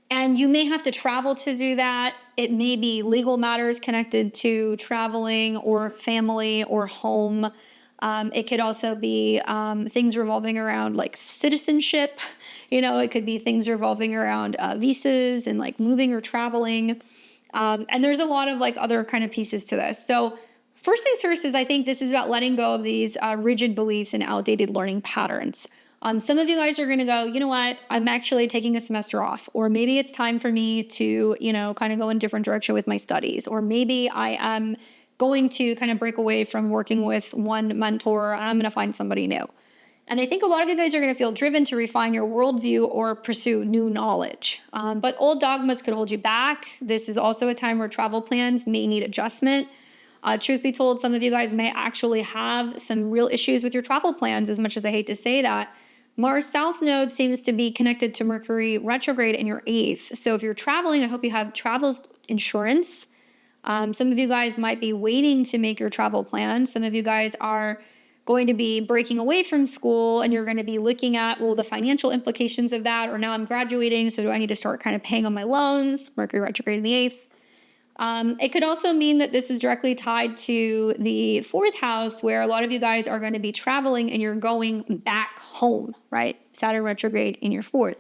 and you may have to travel to do that. It may be legal matters connected to traveling or family or home. It could also be things revolving around like citizenship. It could be things revolving around visas and like moving or traveling. And there's a lot of like other kind of pieces to this. So first things first is I think this is about letting go of these rigid beliefs and outdated learning patterns. Some of you guys are going to go, you know what, I'm actually taking a semester off, or maybe it's time for me to, kind of go in a different direction with my studies, or maybe I am going to kind of break away from working with one mentor and I'm going to find somebody new. And I think a lot of you guys are going to feel driven to refine your worldview or pursue new knowledge. But old dogmas could hold you back. This is also a time where travel plans may need adjustment. Truth be told, some of you guys may actually have some real issues with your travel plans, as much as I hate to say that. Mars South Node seems to be connected to Mercury retrograde in your 8th. So if you're traveling, I hope you have travel insurance. Some of you guys might be waiting to make your travel plans. Some of you guys are going to be breaking away from school and you're going to be looking at, well, the financial implications of that, or now I'm graduating, so do I need to start kind of paying on my loans? Mercury retrograde in the 8th. It could also mean that this is directly tied to the 4th house, where a lot of you guys are going to be traveling and you're going back home, right? Saturn retrograde in your 4th.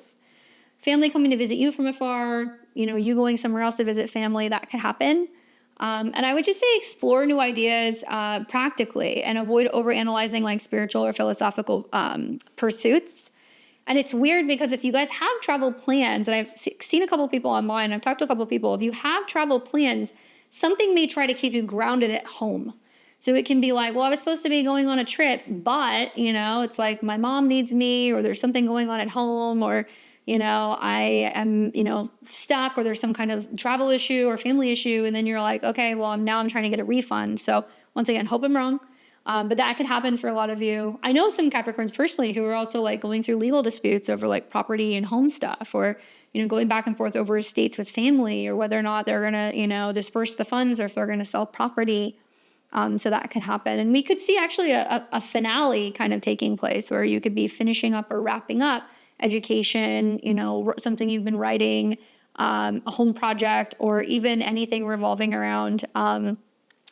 Family coming to visit you from afar, you going somewhere else to visit family, that could happen. And I would just say explore new ideas practically and avoid overanalyzing like spiritual or philosophical pursuits. And it's weird because if you guys have travel plans, and I've seen a couple of people online, I've talked to a couple of people, if you have travel plans, something may try to keep you grounded at home. So it can be like, well, I was supposed to be going on a trip, but, it's like my mom needs me, or there's something going on at home, or, I am, stuck, or there's some kind of travel issue or family issue. And then you're like, okay, well, I'm trying to get a refund. So once again, hope I'm wrong. But that could happen for a lot of you. I know some Capricorns personally who are also like going through legal disputes over like property and home stuff, or, going back and forth over estates with family, or whether or not they're going to, disperse the funds, or if they're going to sell property. So that could happen. And we could see actually a finale kind of taking place, where you could be finishing up or wrapping up education, something you've been writing, a home project, or even anything revolving around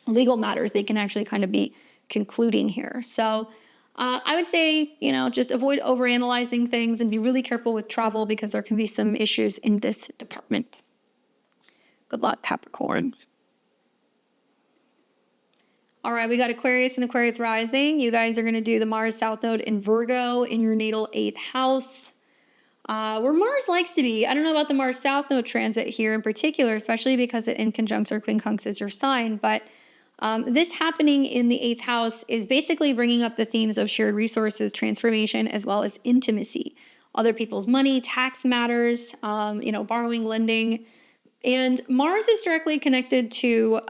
legal matters. They can actually kind of be concluding here. So I would say, just avoid overanalyzing things and be really careful with travel, because there can be some issues in this department. Good luck, Capricorn. All right, we got Aquarius and Aquarius rising. You guys are going to do the Mars South Node in Virgo in your natal 8th house. Where Mars likes to be. I don't know about the Mars South Node transit here in particular, especially because it in conjuncts or quincunx your sign, but this happening in the 8th house is basically bringing up the themes of shared resources, transformation, as well as intimacy. Other people's money, tax matters, borrowing, lending. And Mars is directly connected to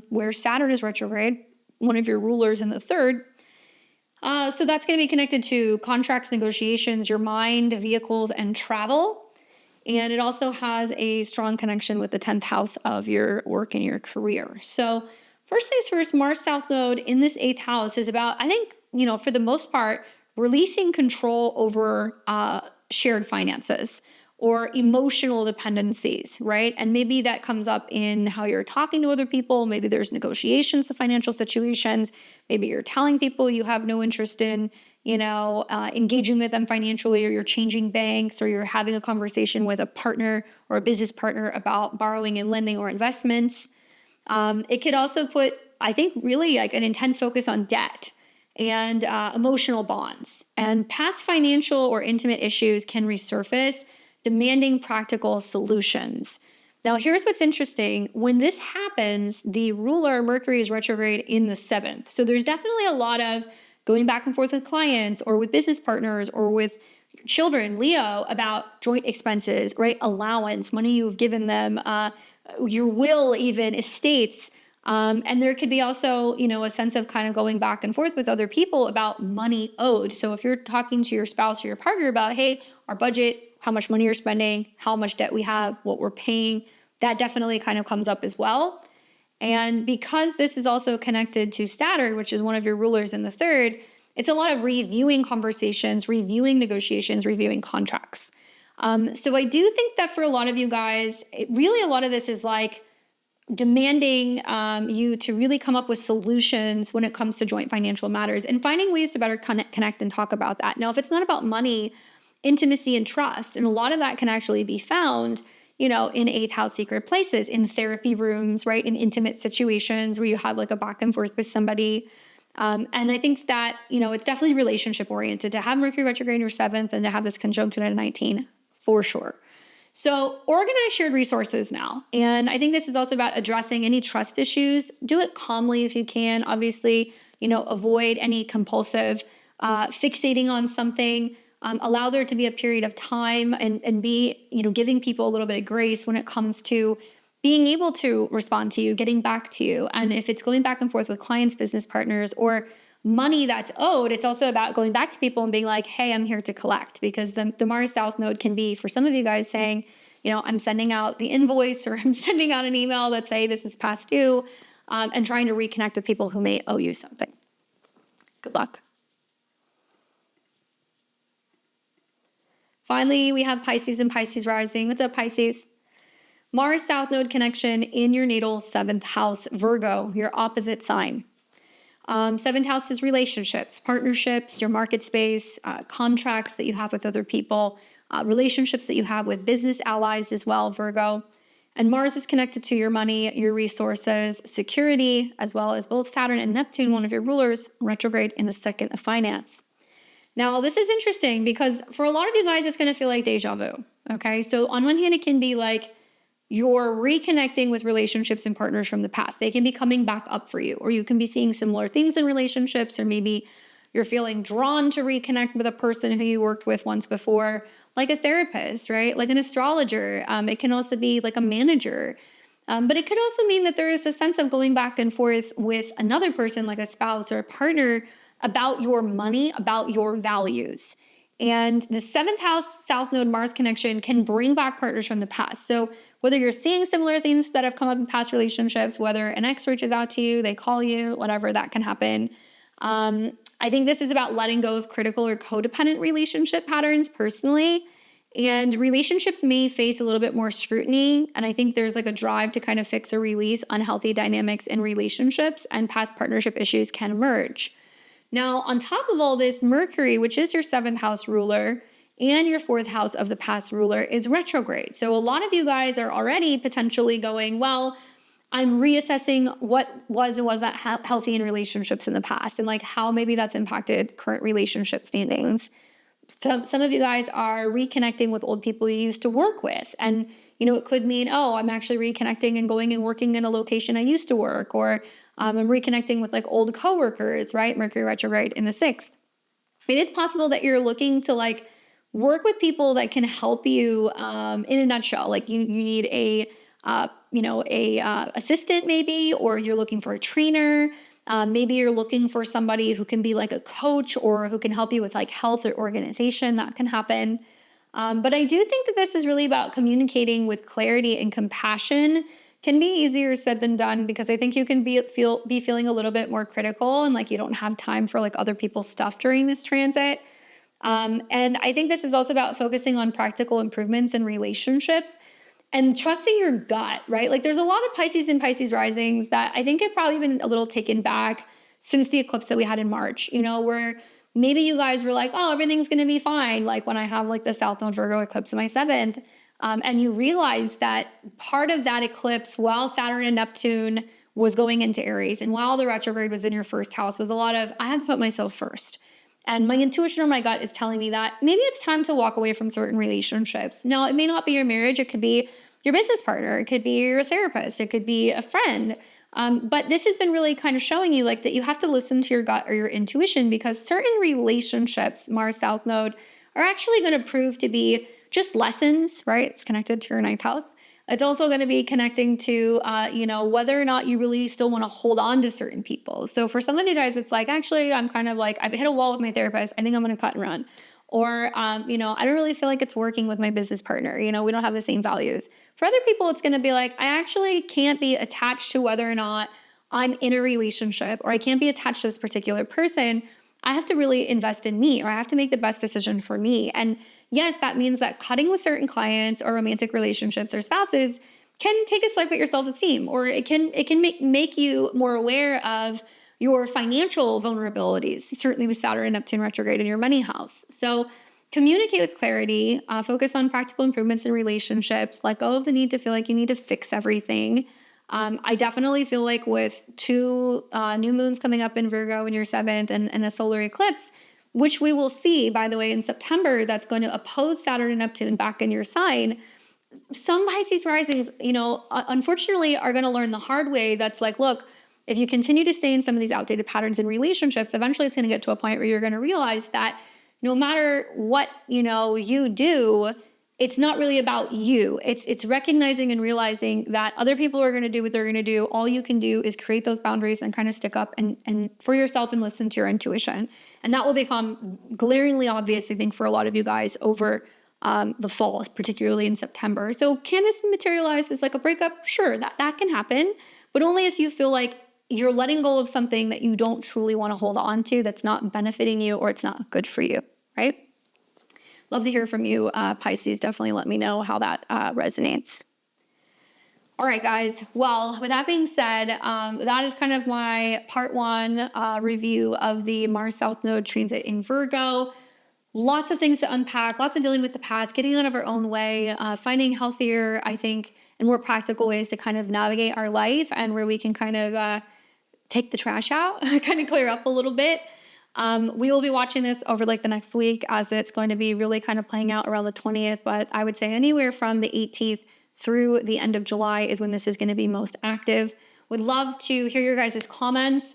where Saturn is retrograde, one of your rulers in the 3rd. So that's going to be connected to contracts, negotiations, your mind, vehicles, and travel. And it also has a strong connection with the 10th house of your work and your career. So first things first, Mars South Node in this 8th house is about, I think, for the most part, releasing control over shared finances or emotional dependencies, right? And maybe that comes up in how you're talking to other people. Maybe there's negotiations of financial situations. Maybe you're telling people you have no interest in, engaging with them financially, or you're changing banks, or you're having a conversation with a partner or a business partner about borrowing and lending or investments. It could also put, I think, really like an intense focus on debt and emotional bonds. And past financial or intimate issues can resurface, demanding practical solutions. Now, here's what's interesting. When this happens, the ruler Mercury is retrograde in the 7th. So there's definitely a lot of going back and forth with clients or with business partners or with children, Leo, about joint expenses, right? Allowance, money you've given them, your will, even estates. And there could be also, a sense of kind of going back and forth with other people about money owed. So if you're talking to your spouse or your partner about, hey, our budget, how much money you're spending, how much debt we have, what we're paying, that definitely kind of comes up as well. And because this is also connected to Saturn, which is one of your rulers in the 3rd, it's a lot of reviewing conversations, reviewing negotiations, reviewing contracts. So I do think that for a lot of you guys, really a lot of this is like demanding you to really come up with solutions when it comes to joint financial matters and finding ways to better connect and talk about that. Now, if it's not about money, intimacy and trust, and a lot of that can actually be found, in eighth house secret places, in therapy rooms, right? In intimate situations where you have like a back and forth with somebody. And I think that, it's definitely relationship oriented to have Mercury retrograde in your seventh and to have this conjunction at 19 for sure. So organize shared resources now. And I think this is also about addressing any trust issues. Do it calmly if you can. Obviously, avoid any compulsive fixating on something. Allow there to be a period of time and be, giving people a little bit of grace when it comes to being able to respond to you, getting back to you. And if it's going back and forth with clients, business partners, or money that's owed, it's also about going back to people and being like, hey, I'm here to collect. Because the Mars South Node can be, for some of you guys, saying, I'm sending out the invoice, or I'm sending out an email that say this is past due, and trying to reconnect with people who may owe you something. Good luck. Finally, we have Pisces and Pisces rising. What's up, Pisces? Mars South Node connection in your natal 7th house, Virgo, your opposite sign. 7th house is relationships, partnerships, your market space, contracts that you have with other people, relationships that you have with business allies as well, Virgo. And Mars is connected to your money, your resources, security, as well as both Saturn and Neptune, one of your rulers, retrograde in the 2nd of finance. Now, this is interesting because for a lot of you guys, it's going to feel like deja vu. Okay. So on one hand, it can be like you're reconnecting with relationships and partners from the past. They can be coming back up for you, or you can be seeing similar things in relationships, or maybe you're feeling drawn to reconnect with a person who you worked with once before, like a therapist, right? Like an astrologer. It can also be like a manager. But it could also mean that there is a sense of going back and forth with another person, like a spouse or a partner, about your money, about your values. And the 7th house South Node Mars connection can bring back partners from the past. So whether you're seeing similar themes that have come up in past relationships, whether an ex reaches out to you, they call you, whatever, that can happen. I think this is about letting go of critical or codependent relationship patterns personally. And relationships may face a little bit more scrutiny. And I think there's like a drive to kind of fix or release unhealthy dynamics in relationships, and past partnership issues can emerge. Now, on top of all this, Mercury, which is your 7th house ruler and your 4th house of the past ruler, is retrograde. So a lot of you guys are already potentially going, well, I'm reassessing what was and was not healthy in relationships in the past, and like how maybe that's impacted current relationship standings. Some of you guys are reconnecting with old people you used to work with. And, it could mean, oh, I'm actually reconnecting and going and working in a location I used to work, or I'm reconnecting with like old coworkers, right? Mercury retrograde in the 6th. It is possible that you're looking to like work with people that can help you in a nutshell. Like you need a assistant maybe, or you're looking for a trainer. Maybe you're looking for somebody who can be like a coach, or who can help you with like health or organization. That can happen. But I do think that this is really about communicating with clarity and compassion. Can be easier said than done, because I think you can be feeling a little bit more critical, and like you don't have time for like other people's stuff during this transit. And I think this is also about focusing on practical improvements in relationships and trusting your gut, right? Like there's a lot of Pisces and Pisces risings that I think have probably been a little taken back since the eclipse that we had in March, where maybe you guys were like, oh, everything's going to be fine. Like when I have like the South Node Virgo eclipse in my 7th, and you realize that part of that eclipse, while Saturn and Neptune was going into Aries, and while the retrograde was in your 1st house, was a lot of, I have to put myself first. And my intuition or my gut is telling me that maybe it's time to walk away from certain relationships. Now, it may not be your marriage. It could be your business partner. It could be your therapist. It could be a friend. But this has been really kind of showing you like that you have to listen to your gut or your intuition, because certain relationships, Mars South Node, are actually going to prove to be just lessons, right? It's connected to your 9th house. It's also going to be connecting to, whether or not you really still want to hold on to certain people. So for some of you guys, it's like, actually, I'm kind of like, I've hit a wall with my therapist. I think I'm going to cut and run. Or, I don't really feel like it's working with my business partner. We don't have the same values. For other people, it's going to be like, I actually can't be attached to whether or not I'm in a relationship, or I can't be attached to this particular person. I have to really invest in me, or I have to make the best decision for me. And yes, that means that cutting with certain clients or romantic relationships or spouses can take a swipe at your self-esteem, or it can make you more aware of your financial vulnerabilities, certainly with Saturn and Neptune retrograde in your money house. So communicate with clarity, focus on practical improvements in relationships, let go of the need to feel like you need to fix everything. I definitely feel like with 2 new moons coming up in Virgo in your 7th and a solar eclipse, which we will see, by the way, in September, that's going to oppose Saturn and Neptune back in your sign. Some Pisces risings, unfortunately are going to learn the hard way. That's like, look, if you continue to stay in some of these outdated patterns in relationships, eventually it's going to get to a point where you're going to realize that no matter what, you do, it's not really about you. It's recognizing and realizing that other people are going to do what they're going to do. All you can do is create those boundaries and kind of stick up and for yourself and listen to your intuition. And that will become glaringly obvious, I think, for a lot of you guys over the fall, particularly in September. So can this materialize as like a breakup? Sure, that can happen, but only if you feel like you're letting go of something that you don't truly want to hold on to, that's not benefiting you or it's not good for you, right? Love to hear from you, Pisces. Definitely let me know how that resonates. All right, guys. Well, with that being said, that is kind of my part 1 review of the Mars South Node transit in Virgo. Lots of things to unpack, lots of dealing with the past, getting out of our own way, finding healthier, I think, and more practical ways to kind of navigate our life, and where we can kind of take the trash out, kind of clear up a little bit. We will be watching this over like the next week, as it's going to be really kind of playing out around the 20th, but I would say anywhere from the 18th through the end of July is when this is going to be most active. Would love to hear your guys' comments.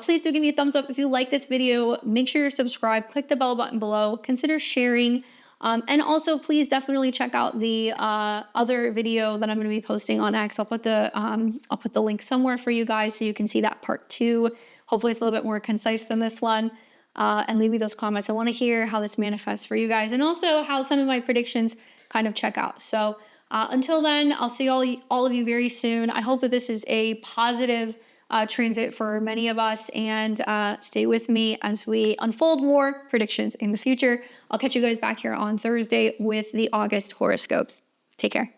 Please do give me a thumbs up if you like this video. Make sure you're subscribed. Click the bell button below. Consider sharing. And also, please definitely check out the other video that I'm going to be posting on X. I'll put the link somewhere for you guys so you can see that part 2. Hopefully, it's a little bit more concise than this one. And leave me those comments. I want to hear how this manifests for you guys, and also how some of my predictions kind of check out. So until then, I'll see all of you very soon. I hope that this is a positive transit for many of us, and stay with me as we unfold more predictions in the future. I'll catch you guys back here on Thursday with the August horoscopes. Take care.